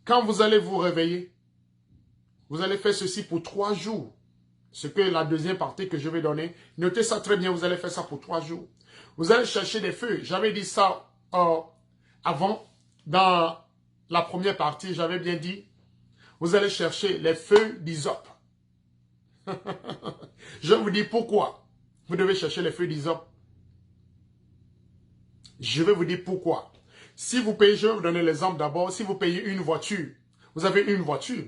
Quand vous allez vous réveiller, vous allez faire ceci pour 3 jours. Ce que la deuxième partie que je vais donner. Notez ça très bien, vous allez faire ça pour 3 jours. Vous allez chercher des feuilles. J'avais dit ça avant. Dans la première partie, j'avais bien dit, vous allez chercher les feuilles d'hysope. Je vous dis pourquoi vous devez chercher les feuilles d'hysope. Je vais vous dire pourquoi. Si vous payez, je vais vous donner l'exemple d'abord. Si vous payez une voiture, vous avez une voiture,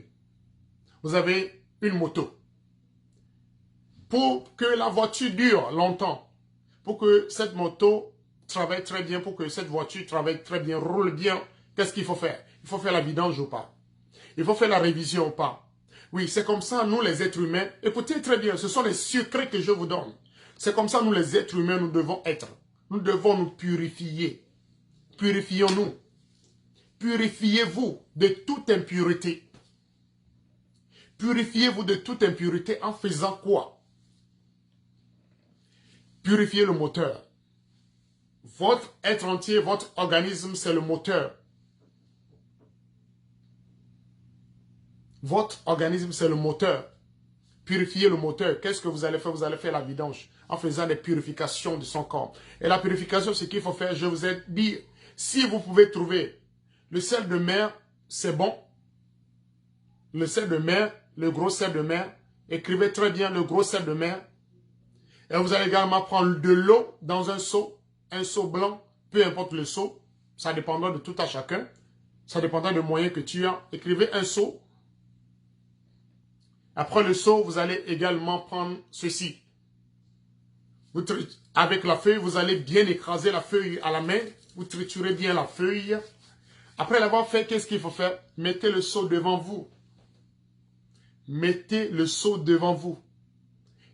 vous avez une moto. Pour que la voiture dure longtemps, pour que cette moto travaille très bien, pour que cette voiture travaille très bien, roule bien, qu'est-ce qu'il faut faire? Il faut faire la vidange ou pas? Il faut faire la révision ou pas? Oui, c'est comme ça, nous les êtres humains, écoutez très bien, ce sont les secrets que je vous donne. C'est comme ça, nous les êtres humains, nous devons être. Nous devons nous purifier. Purifions-nous. Purifiez-vous de toute impureté. Purifiez-vous de toute impureté en faisant quoi? Purifiez le moteur. Votre être entier, votre organisme, c'est le moteur. Votre organisme, c'est le moteur. Purifiez le moteur. Qu'est-ce que vous allez faire? Vous allez faire la vidange en faisant des purifications de son corps. Et la purification, ce qu'il faut faire, je vous ai dit, si vous pouvez trouver le sel de mer, c'est bon. Le sel de mer, le gros sel de mer. Écrivez très bien le gros sel de mer. Et vous allez également prendre de l'eau dans un seau blanc, peu importe le seau. Ça dépendra de tout à chacun. Ça dépendra des moyens que tu as. Écrivez un seau. Après le seau, vous allez également prendre ceci. Avec la feuille, vous allez bien écraser la feuille à la main. Vous triturez bien la feuille. Après l'avoir fait, qu'est-ce qu'il faut faire? Mettez le seau devant vous. Mettez le seau devant vous.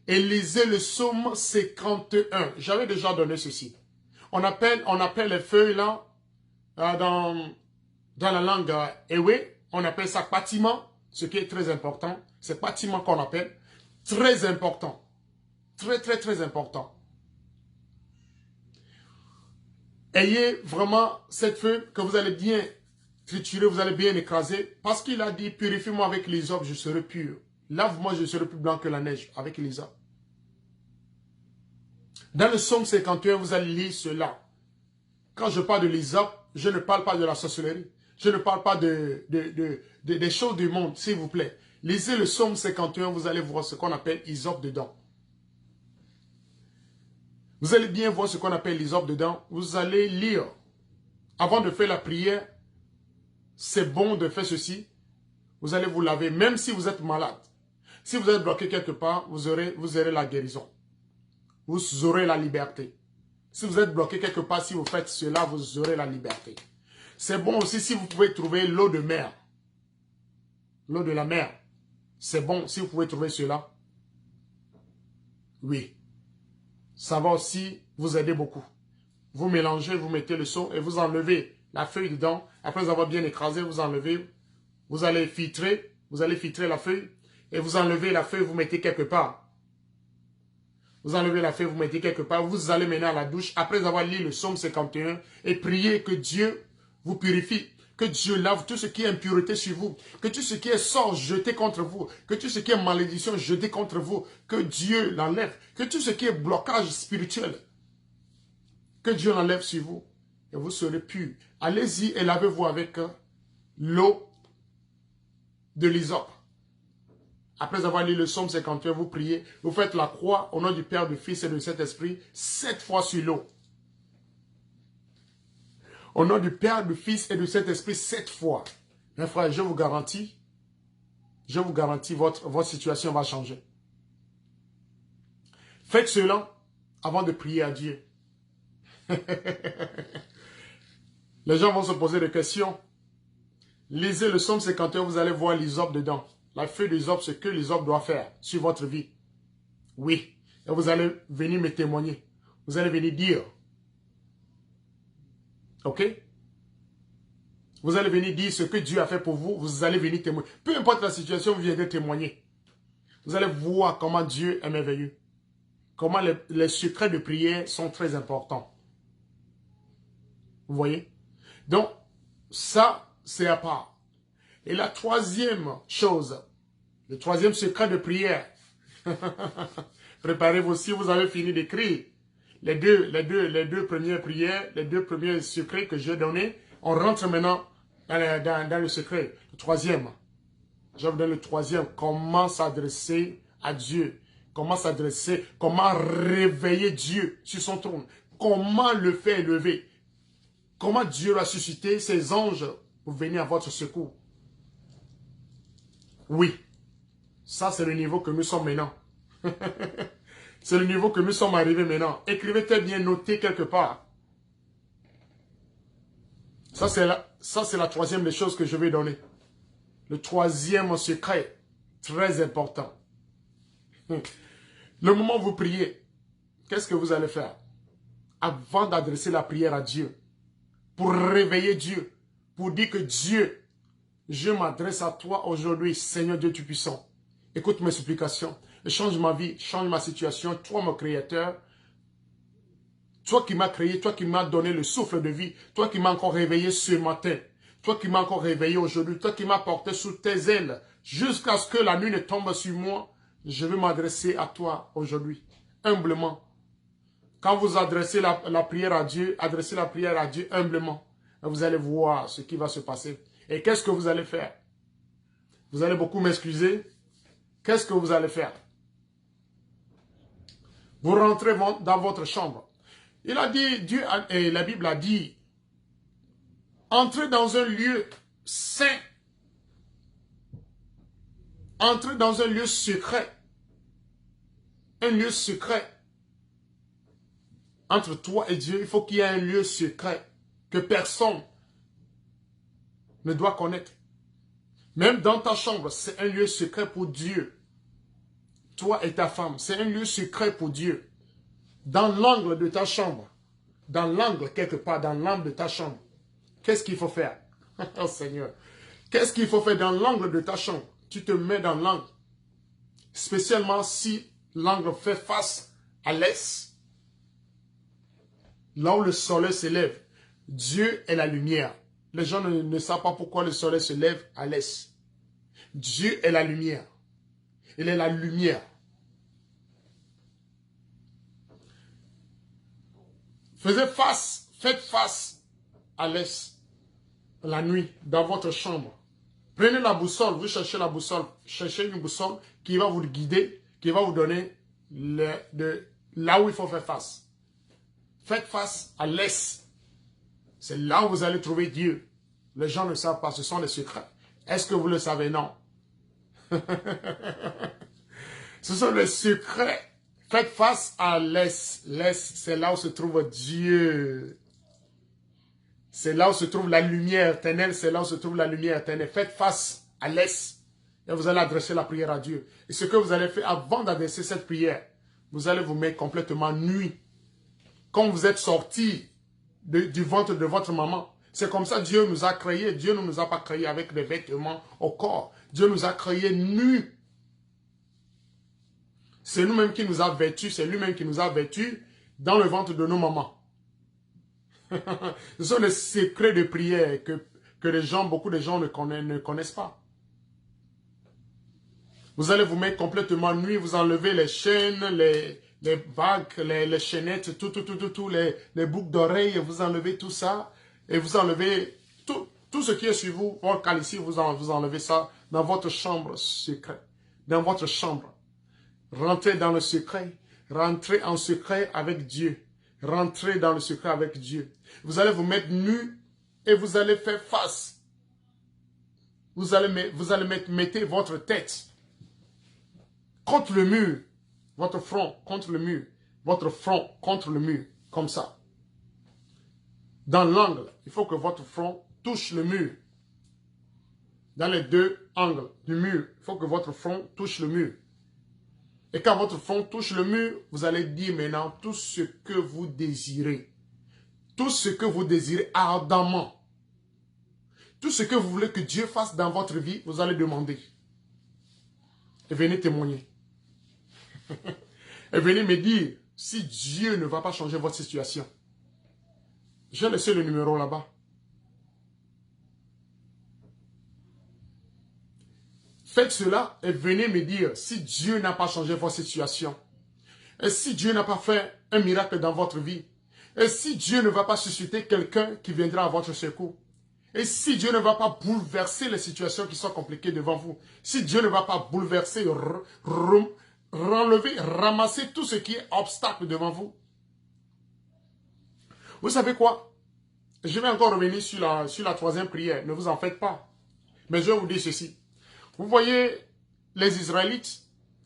Et lisez le psaume 51. J'avais déjà donné ceci. On appelle les feuilles là, dans la langue Ewe, on appelle ça bâtiment, ce qui est très important. C'est bâtiment qu'on appelle. Très important. Très, très, très important. Ayez vraiment cette feuille que vous allez bien triturer, vous allez bien écraser. Parce qu'il a dit, purifie-moi avec l'hysope, je serai pur. Lave-moi, je serai plus blanc que la neige avec l'hysope. Dans le psaume 51, vous allez lire cela. Quand je parle de l'hysope, je ne parle pas de la sorcellerie. Je ne parle pas des choses du monde, s'il vous plaît. Lisez le psaume 51, vous allez voir ce qu'on appelle hysope dedans. Vous allez bien voir ce qu'on appelle l'hysope dedans. Vous allez lire. Avant de faire la prière, c'est bon de faire ceci. Vous allez vous laver, même si vous êtes malade. Si vous êtes bloqué quelque part, vous aurez la guérison. Vous aurez la liberté. Si vous êtes bloqué quelque part, si vous faites cela, vous aurez la liberté. C'est bon aussi si vous pouvez trouver l'eau de mer. L'eau de la mer. C'est bon si vous pouvez trouver cela. Oui. Ça va aussi vous aider beaucoup. Vous mélangez, vous mettez le seau et vous enlevez la feuille dedans. Après avoir bien écrasé, vous enlevez. Vous allez filtrer la feuille. Et vous enlevez la feuille, vous mettez quelque part. Vous enlevez la feuille, vous mettez quelque part. Vous allez mener à la douche après avoir lu le psaume 51 et prier que Dieu vous purifie. Que Dieu lave tout ce qui est impureté sur vous. Que tout ce qui est sort jeté contre vous. Que tout ce qui est malédiction jeté contre vous. Que Dieu l'enlève. Que tout ce qui est blocage spirituel. Que Dieu l'enlève sur vous. Et vous serez pur. Allez-y et lavez-vous avec l'eau de l'hysope. Après avoir lu le psaume 51, vous priez, vous faites la croix au nom du Père, du Fils et du Saint-Esprit, 7 fois sur l'eau. Au nom du Père, du Fils et du Saint-Esprit, 7 fois. Mes frères, je vous garantis, votre situation va changer. Faites cela avant de prier à Dieu. Les gens vont se poser des questions. Lisez le psaume 51, vous allez voir l'hysope dedans. La feuille d'hysope, c'est ce que l'hysope doit faire sur votre vie. Oui. Et vous allez venir me témoigner. Vous allez venir dire. Ok? Vous allez venir dire ce que Dieu a fait pour vous. Vous allez venir témoigner. Peu importe la situation, vous viendrez témoigner. Vous allez voir comment Dieu est merveilleux. Comment les secrets de prière sont très importants. Vous voyez? Donc, ça, c'est à part. Et la troisième chose, le troisième secret de prière. Préparez-vous si vous avez fini d'écrire. Les deux premières prières, les deux premiers secrets que j'ai donnés, on rentre maintenant dans le secret. Le troisième. Je vous donne le troisième. Comment s'adresser à Dieu. Comment s'adresser, comment réveiller Dieu sur son trône. Comment le faire lever. Comment Dieu va susciter ses anges pour venir à votre secours. Oui, ça c'est le niveau que nous sommes maintenant. C'est le niveau que nous sommes arrivés maintenant. Écrivez très bien, notez quelque part. Ça c'est la troisième des choses que je vais donner. Le troisième secret, très important. Le moment où vous priez, qu'est-ce que vous allez faire? Avant d'adresser la prière à Dieu, pour réveiller Dieu, pour dire que Dieu, je m'adresse à toi aujourd'hui, Seigneur Dieu Tout-Puissant. Écoute mes supplications, change ma vie, change ma situation, toi mon Créateur, toi qui m'as créé, toi qui m'as donné le souffle de vie, toi qui m'as encore réveillé ce matin, toi qui m'as encore réveillé aujourd'hui, toi qui m'as porté sous tes ailes, jusqu'à ce que la nuit ne tombe sur moi, je vais m'adresser à toi aujourd'hui, humblement. Quand vous adressez la prière à Dieu, adressez la prière à Dieu humblement. Vous allez voir ce qui va se passer. Et qu'est-ce que vous allez faire? Vous allez beaucoup m'excuser. Qu'est-ce que vous allez faire? Vous rentrez dans votre chambre. Il a dit, Dieu et la Bible a dit, entrez dans un lieu saint. Entrez dans un lieu secret. Un lieu secret. Entre toi et Dieu, il faut qu'il y ait un lieu secret que personne ne doit connaître. Même dans ta chambre, c'est un lieu secret pour Dieu. Toi et ta femme, c'est un lieu secret pour Dieu. Dans l'angle de ta chambre, dans l'angle quelque part, dans l'angle de ta chambre, qu'est-ce qu'il faut faire? Oh Seigneur, qu'est-ce qu'il faut faire dans l'angle de ta chambre? Tu te mets dans l'angle, spécialement si l'angle fait face à l'est. Là où le soleil se lève, Dieu est la lumière. Les gens ne savent pas pourquoi le soleil se lève à l'est. Dieu est la lumière. Il est la lumière. Faites face à l'est, la nuit, dans votre chambre. Prenez la boussole, vous cherchez la boussole. Cherchez une boussole qui va vous guider, qui va vous donner là où il faut faire face. Faites face à l'est. C'est là où vous allez trouver Dieu. Les gens ne savent pas, ce sont les secrets. Est-ce que vous le savez? Non. Ce sont les secrets. Faites face à l'est. L'est, c'est là où se trouve Dieu. C'est là où se trouve la lumière éternelle. C'est là où se trouve la lumière éternelle. Faites face à l'est. Et vous allez adresser la prière à Dieu. Et ce que vous allez faire avant d'adresser cette prière, vous allez vous mettre complètement nu. Quand vous êtes sorti du ventre de votre maman, c'est comme ça Dieu nous a créés. Dieu ne nous a pas créés avec des vêtements au corps. Dieu nous a créés nus. C'est nous-mêmes qui nous a vêtus, c'est lui-même qui nous a vêtus dans le ventre de nos mamans. Ce sont des secrets de prière que les gens, beaucoup de gens ne connaissent pas. Vous allez vous mettre complètement nu, vous enlevez les chaînes, les vagues, les chaînettes, les boucles d'oreilles, vous enlevez tout ça, et vous enlevez Tout ce qui est sur vous, votre calice, vous enlevez ça dans votre chambre secrète. Dans votre chambre. Rentrez dans le secret. Rentrez en secret avec Dieu. Rentrez dans le secret avec Dieu. Vous allez vous mettre nu et vous allez faire face. Vous allez mettre votre tête contre le mur. Votre front contre le mur. Votre front contre le mur. Comme ça. Dans l'angle, il faut que votre front touche le mur. Dans les deux angles du mur, il faut que votre front touche le mur. Et quand votre front touche le mur, vous allez dire maintenant tout ce que vous désirez. Tout ce que vous désirez ardemment. Tout ce que vous voulez que Dieu fasse dans votre vie, vous allez demander. Et venez témoigner. Et venez me dire si Dieu ne va pas changer votre situation. J'ai laissé le numéro là-bas. Faites cela et venez me dire si Dieu n'a pas changé votre situation. Et si Dieu n'a pas fait un miracle dans votre vie. Et si Dieu ne va pas susciter quelqu'un qui viendra à votre secours. Et si Dieu ne va pas bouleverser les situations qui sont compliquées devant vous. Si Dieu ne va pas bouleverser, renlever, ramasser tout ce qui est obstacle devant vous. Vous savez quoi? Je vais encore revenir sur la troisième prière. Ne vous en faites pas. Mais je vais vous dire ceci. Vous voyez, les Israélites,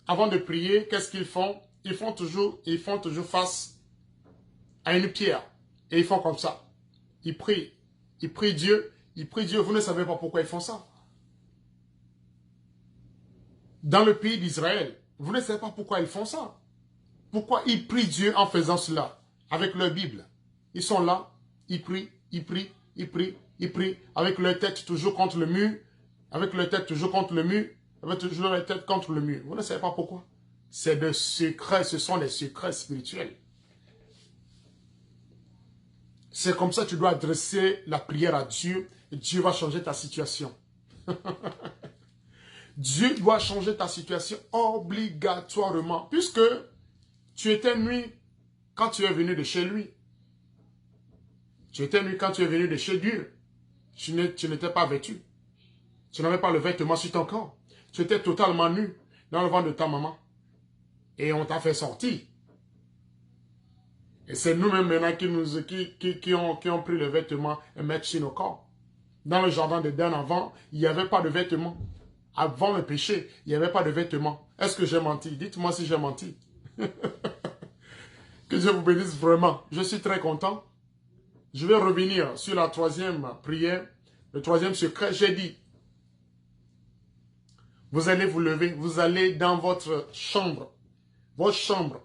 avant de prier, qu'est-ce qu'ils font? Ils font toujours face à une pierre. Et ils font comme ça. Ils prient. Ils prient Dieu. Ils prient Dieu. Vous ne savez pas pourquoi ils font ça. Dans le pays d'Israël, vous ne savez pas pourquoi ils font ça. Pourquoi ils prient Dieu en faisant cela? Avec leur Bible. Ils sont là. Ils prient. Ils prient. Ils prient. Ils prient. Avec leur tête toujours contre le mur. Avec leur tête toujours contre le mur. Avec toujours leur tête contre le mur. Vous ne savez pas pourquoi. C'est des secrets. Ce sont des secrets spirituels. C'est comme ça que tu dois adresser la prière à Dieu. Et Dieu va changer ta situation. Dieu doit changer ta situation obligatoirement. Puisque tu étais nu quand tu es venu de chez lui. Tu étais nu quand tu es venu de chez Dieu. Tu n'étais pas vêtu. Tu n'avais pas le vêtement sur ton corps. Tu étais totalement nu dans le ventre de ta maman. Et on t'a fait sortir. Et c'est nous-mêmes maintenant qui ont pris le vêtement et mettre sur nos corps. Dans le jardin d'Éden avant, il n'y avait pas de vêtements. Avant le péché, il n'y avait pas de vêtements. Est-ce que j'ai menti? Dites-moi si j'ai menti. Que Dieu vous bénisse vraiment. Je suis très content. Je vais revenir sur la troisième prière. Le troisième secret, j'ai dit. Vous allez vous lever, vous allez dans votre chambre. Votre chambre,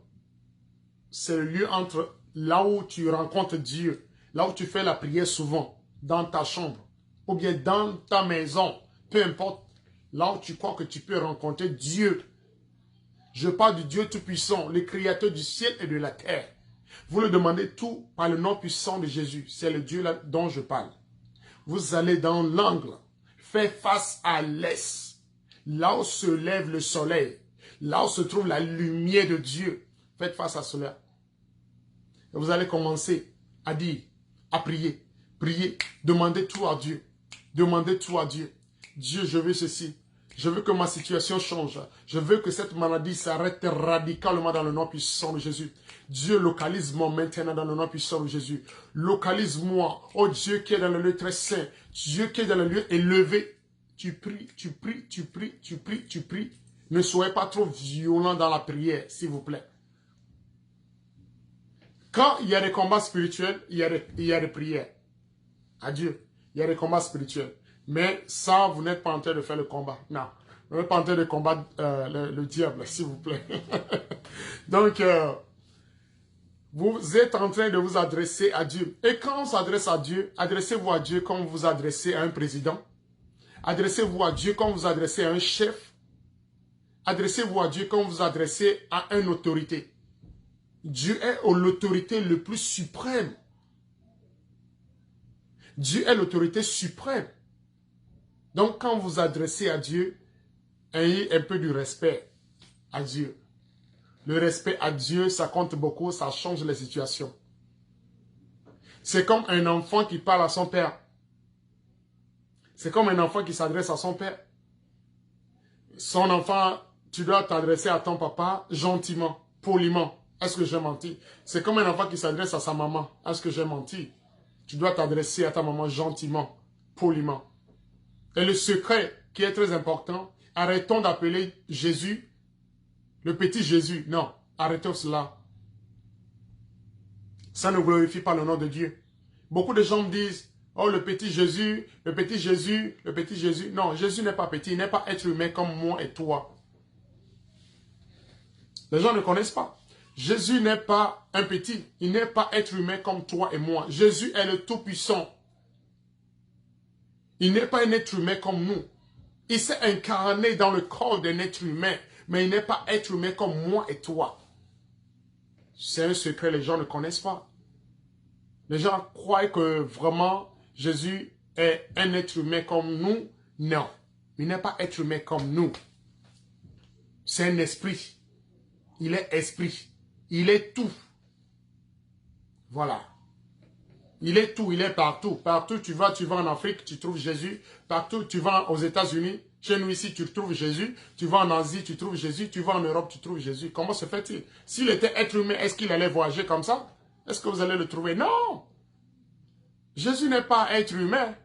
c'est le lieu entre là où tu rencontres Dieu, là où tu fais la prière souvent, dans ta chambre, ou bien dans ta maison, peu importe, là où tu crois que tu peux rencontrer Dieu. Je parle du Dieu Tout-Puissant, le Créateur du ciel et de la terre. Vous le demandez tout par le nom puissant de Jésus. C'est le Dieu là dont je parle. Vous allez dans l'angle, faire face à l'est. Là où se lève le soleil, là où se trouve la lumière de Dieu, faites face à cela. Et vous allez commencer à dire, à prier, prier, demandez tout à Dieu. Demandez tout à Dieu. Dieu, je veux ceci. Je veux que ma situation change. Je veux que cette maladie s'arrête radicalement dans le nom puissant de Jésus. Dieu, localise-moi maintenant dans le nom puissant de Jésus. Localise-moi, oh Dieu qui est dans le lieu très saint. Dieu qui est dans le lieu élevé. Tu pries, tu pries, tu pries, tu pries, tu pries. Ne soyez pas trop violent dans la prière, s'il vous plaît. Quand il y a des combats spirituels, il y a des prières. À Dieu, il y a des combats spirituels. Mais ça, vous n'êtes pas en train de faire le combat. Non, vous n'êtes pas en train de combattre le diable, s'il vous plaît. Donc, vous êtes en train de vous adresser à Dieu. Et quand on s'adresse à Dieu, adressez-vous à Dieu comme vous vous adressez à un président. Adressez-vous à Dieu comme vous adressez à un chef. Adressez-vous à Dieu comme vous adressez à une autorité. Dieu est l'autorité le plus suprême. Dieu est l'autorité suprême. Donc, quand vous adressez à Dieu, ayez un peu du respect à Dieu. Le respect à Dieu, ça compte beaucoup, ça change les situations. C'est comme un enfant qui parle à son père. C'est comme un enfant qui s'adresse à son père. Son enfant, tu dois t'adresser à ton papa gentiment, poliment. Est-ce que j'ai menti? C'est comme un enfant qui s'adresse à sa maman. Est-ce que j'ai menti? Tu dois t'adresser à ta maman gentiment, poliment. Et le secret qui est très important, arrêtons d'appeler Jésus le petit Jésus. Non, arrêtons cela. Ça ne glorifie pas le nom de Dieu. Beaucoup de gens me disent, oh le petit Jésus, le petit Jésus, le petit Jésus. Non, Jésus n'est pas petit, il n'est pas être humain comme moi et toi. Les gens ne connaissent pas. Jésus n'est pas un petit, il n'est pas être humain comme toi et moi. Jésus est le Tout-Puissant. Il n'est pas un être humain comme nous. Il s'est incarné dans le corps d'un être humain, mais il n'est pas être humain comme moi et toi. C'est un secret, les gens ne connaissent pas. Les gens croient que vraiment Jésus est un être humain comme nous. Non, il n'est pas être humain comme nous. C'est un esprit. Il est esprit. Il est tout. Voilà. Il est tout, il est partout. Partout tu vas en Afrique, tu trouves Jésus. Partout tu vas aux États-Unis, chez nous ici, tu trouves Jésus. Tu vas en Asie, tu trouves Jésus. Tu vas en Europe, tu trouves Jésus. Comment se fait-il? S'il était être humain, est-ce qu'il allait voyager comme ça? Est-ce que vous allez le trouver? Non! Jésus n'est pas être humain.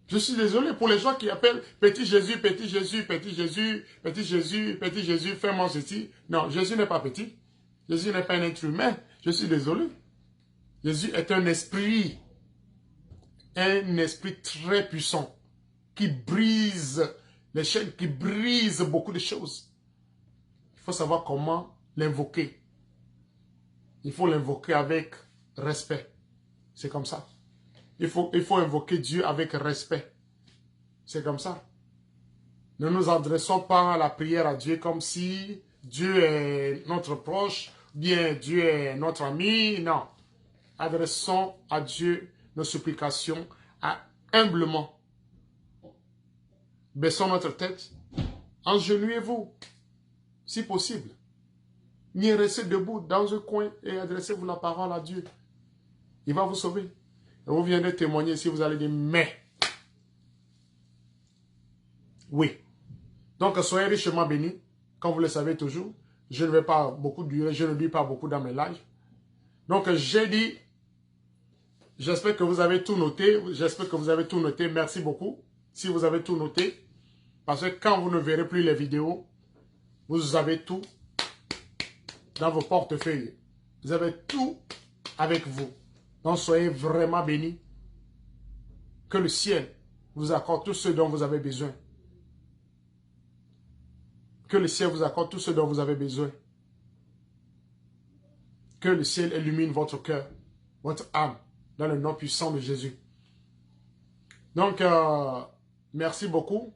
Je suis désolé pour les gens qui appellent petit Jésus, petit Jésus, petit Jésus, petit Jésus, petit Jésus, fais-moi ceci. Non, Jésus n'est pas petit. Jésus n'est pas un être humain. Je suis désolé. Jésus est un esprit très puissant qui brise les chaînes, qui brise beaucoup de choses. Il faut savoir comment l'invoquer. Il faut l'invoquer avec respect. C'est comme ça. Il faut invoquer Dieu avec respect. C'est comme ça. Ne nous adressons pas à la prière à Dieu comme si Dieu est notre proche, bien Dieu est notre ami. Non. Adressons à Dieu nos supplications humblement. Baissons notre tête. Engenouillez-vous, si possible. Ni restez debout dans un coin et adressez-vous la parole à Dieu. Il va vous sauver. Et vous viendrez témoigner si vous allez dire, mais. Oui. Donc, soyez richement bénis. Comme vous le savez toujours, je ne vais pas beaucoup durer, je ne dis pas beaucoup dans mes lives. Donc, j'ai dit, j'espère que vous avez tout noté. J'espère que vous avez tout noté. Merci beaucoup. Si vous avez tout noté. Parce que quand vous ne verrez plus les vidéos, vous avez tout dans vos portefeuilles. Vous avez tout avec vous. Donc, soyez vraiment bénis. Que le ciel vous accorde tout ce dont vous avez besoin. Que le ciel vous accorde tout ce dont vous avez besoin. Que le ciel illumine votre cœur, votre âme, dans le nom puissant de Jésus. Donc, merci beaucoup.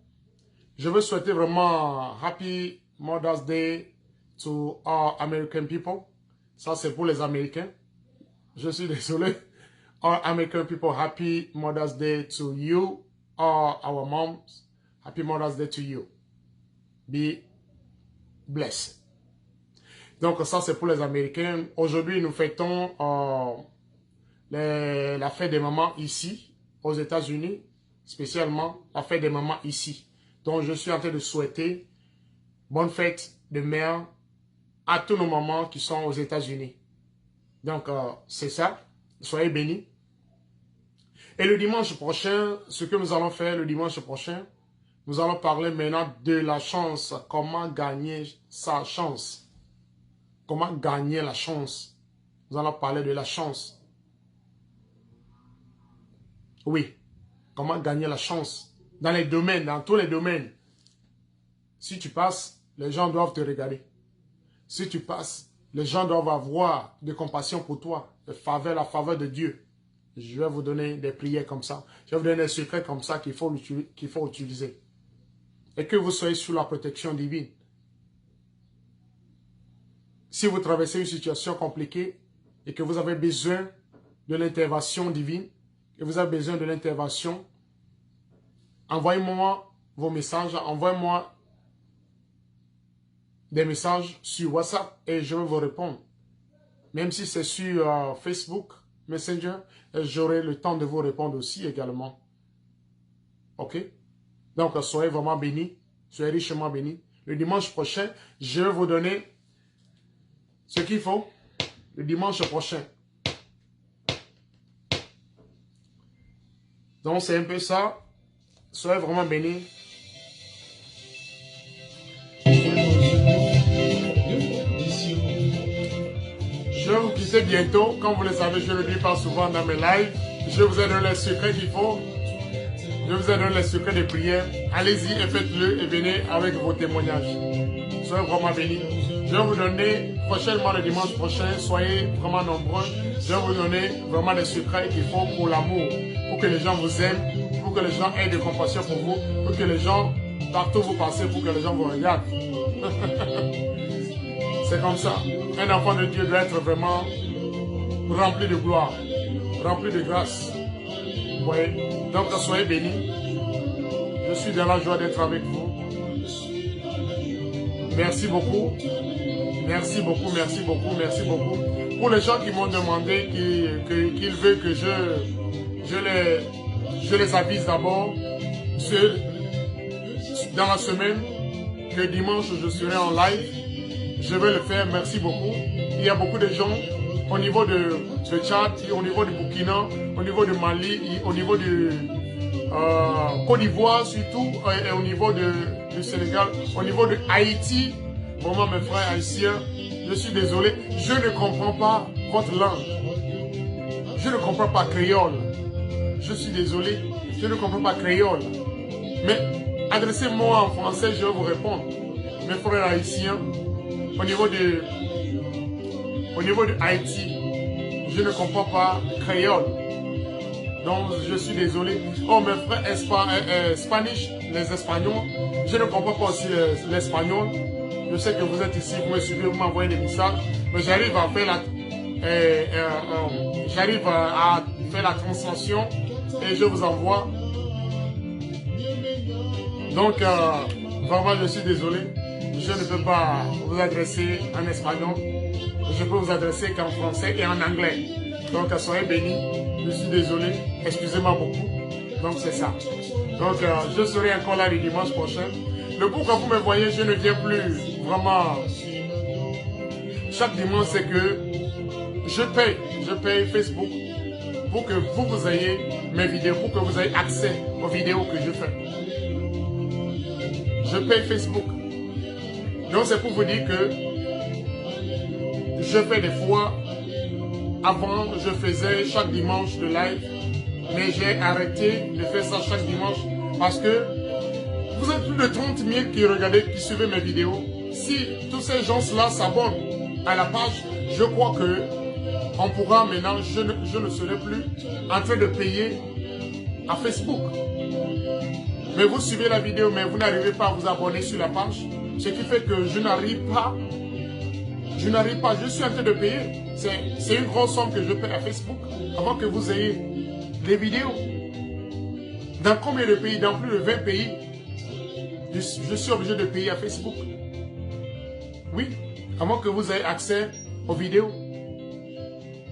Je veux souhaiter vraiment Happy Mother's Day to all American people. Ça, c'est pour les Américains. Je suis désolé. All American people, Happy Mother's Day to you, all our moms. Happy Mother's Day to you. Be blessed. Donc, ça, c'est pour les Américains. Aujourd'hui, nous fêtons la fête des mamans ici, aux États-Unis, spécialement la fête des mamans ici. Donc, je suis en train de souhaiter bonne fête de mère à tous nos mamans qui sont aux États-Unis. Donc, c'est ça. Soyez bénis. Et le dimanche prochain, ce que nous allons faire le dimanche prochain, nous allons parler maintenant de la chance. Comment gagner sa chance. Comment gagner la chance. Nous allons parler de la chance. Oui. Comment gagner la chance. Dans les domaines, dans tous les domaines. Si tu passes, les gens doivent te regarder. Si tu passes, les gens doivent avoir de compassion pour toi. La faveur de Dieu. Je vais vous donner des prières comme ça. Je vais vous donner des secrets comme ça qu'il faut utiliser. Et que vous soyez sous la protection divine. Si vous traversez une situation compliquée et que vous avez besoin de l'intervention divine, et vous avez besoin de l'intervention, envoyez-moi vos messages, envoyez-moi des messages sur WhatsApp et je vais vous répondre. Même si c'est sur Facebook, Messenger, j'aurai le temps de vous répondre aussi également. Ok? Donc, soyez vraiment bénis. Soyez richement bénis. Le dimanche prochain, je vais vous donner ce qu'il faut. Le dimanche prochain. Donc, c'est un peu ça. Soyez vraiment bénis. Je vais vous quitter bientôt. Comme vous le savez, je le dis pas souvent dans mes lives. Je vous ai donné les secrets qu'il faut. Je vous ai donné les secrets de prière. Allez-y et faites-le et venez avec vos témoignages. Soyez vraiment bénis. Je vais vous donner prochainement le dimanche prochain. Soyez vraiment nombreux. Je vais vous donner vraiment les secrets qu'il faut pour l'amour. Pour que les gens vous aiment. Pour que les gens aient de compassion pour vous. Pour que les gens, partout vous passez, pour que les gens vous regardent. C'est comme ça. Un enfant de Dieu doit être vraiment rempli de gloire. Rempli de grâce. Vous voyez? Donc, soyez bénis. Je suis dans la joie d'être avec vous. Merci beaucoup. Merci beaucoup, merci beaucoup, merci beaucoup. Pour les gens qui m'ont demandé qu'ils veulent que je les avise d'abord dans la semaine que dimanche je serai en live. Je vais le faire, merci beaucoup. Il y a beaucoup de gens au niveau de Tchad, au niveau du Burkina, au niveau de Mali, au niveau de Côte d'Ivoire surtout, et au niveau du Sénégal, au niveau de Haïti. Vraiment mes frères haïtiens, je suis désolé, je ne comprends pas votre langue. Je ne comprends pas créole. Je suis désolé, je ne comprends pas créole. Mais adressez-moi en français, je vais vous répondre. Mes frères haïtiens, au niveau de Haïti, je ne comprends pas créole. Donc je suis désolé. Oh mes frères Spanish, les Espagnols, je ne comprends pas aussi l'espagnol. Je sais que vous êtes ici, vous me suivez, vous m'envoyez des messages, mais j'arrive à faire la translation et je vous envoie. Donc vraiment je suis désolé. Je ne peux pas vous adresser en espagnol. Je peux vous adresser qu'en français et en anglais. Donc, soyez bénis. Je suis désolé. Excusez-moi beaucoup. Donc, c'est ça. Donc, je serai encore là le dimanche prochain. Le pourquoi vous me voyez, je ne viens plus vraiment. Chaque dimanche, c'est que je paye Facebook pour que vous ayez mes vidéos, pour que vous ayez accès aux vidéos que je fais. Je paye Facebook. Donc c'est pour vous dire que je fais des fois, avant je faisais chaque dimanche de live, mais j'ai arrêté de faire ça chaque dimanche parce que vous êtes plus de 30 000 qui suivent mes vidéos. Si tous ces gens-là s'abonnent à la page, je crois que on pourra maintenant, je ne serai plus en train de payer à Facebook. Mais vous suivez la vidéo, mais vous n'arrivez pas à vous abonner sur la page. Ce qui fait que je n'arrive pas, je suis en train de payer. C'est une grosse somme que je paie à Facebook avant que vous ayez les vidéos. Dans combien de pays? Dans plus de 20 pays, je suis obligé de payer à Facebook. Oui, avant que vous ayez accès aux vidéos.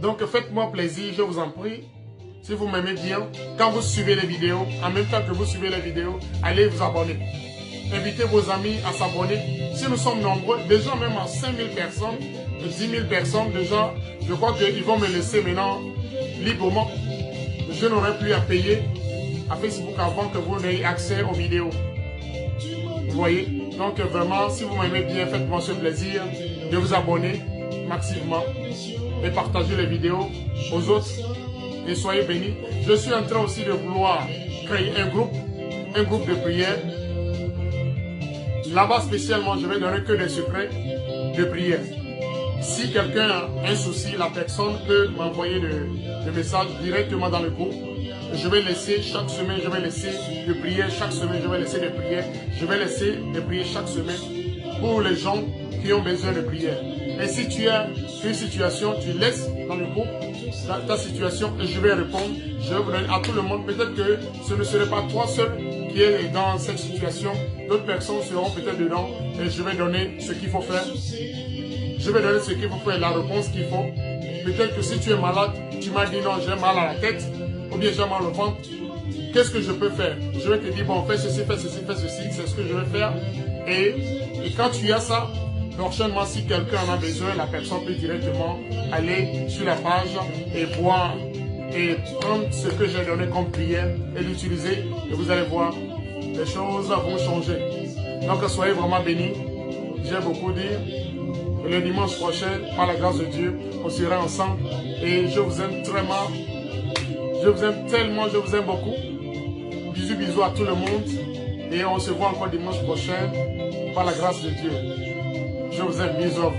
Donc faites-moi plaisir, je vous en prie. Si vous m'aimez bien, quand vous suivez les vidéos, en même temps que vous suivez les vidéos, allez vous abonner. Invitez vos amis à s'abonner. Si nous sommes nombreux, déjà même à 5 000 personnes, 10 000 personnes, déjà, je crois qu'ils vont me laisser maintenant librement. Je n'aurai plus à payer à Facebook avant que vous n'ayez accès aux vidéos. Vous voyez? Donc vraiment, si vous m'aimez bien, faites-moi ce plaisir de vous abonner massivement et partager les vidéos aux autres. Et soyez bénis. Je suis en train aussi de vouloir créer un groupe de prière. Là-bas spécialement, je vais donner que des secrets de prière. Si quelqu'un a un souci, la personne peut m'envoyer le message directement dans le groupe. Je vais laisser chaque semaine, je vais laisser de prières. Chaque semaine, je vais laisser des prières. Je vais laisser des prières chaque semaine pour les gens qui ont besoin de prière. Et si tu as une situation, tu laisses dans le groupe ta situation et je vais répondre. Je vais vous donner à tout le monde. Peut-être que ce ne serait pas toi seul qui est dans cette situation. D'autres personnes seront peut-être dedans et je vais donner ce qu'il faut faire. Je vais donner ce qu'il faut faire, la réponse qu'il faut. Peut-être que si tu es malade, tu m'as dit non, j'ai mal à la tête ou bien j'ai mal au ventre. qu'est-ce que je peux faire? Je vais te dire, bon, fais ceci, fais ceci, fais ceci, c'est ce que je vais faire. Et quand tu as ça, prochainement, si quelqu'un en a besoin, la personne peut directement aller sur la page et voir et prendre ce que j'ai donné comme prière et l'utiliser. Et vous allez voir, les choses vont changer. Donc, soyez vraiment bénis. J'ai beaucoup dit. Le dimanche prochain, par la grâce de Dieu, on sera ensemble. Et je vous aime vraiment. Je vous aime tellement, je vous aime beaucoup. Bisous, bisous à tout le monde. Et on se voit encore dimanche prochain, par la grâce de Dieu. Je vous aime, bisous.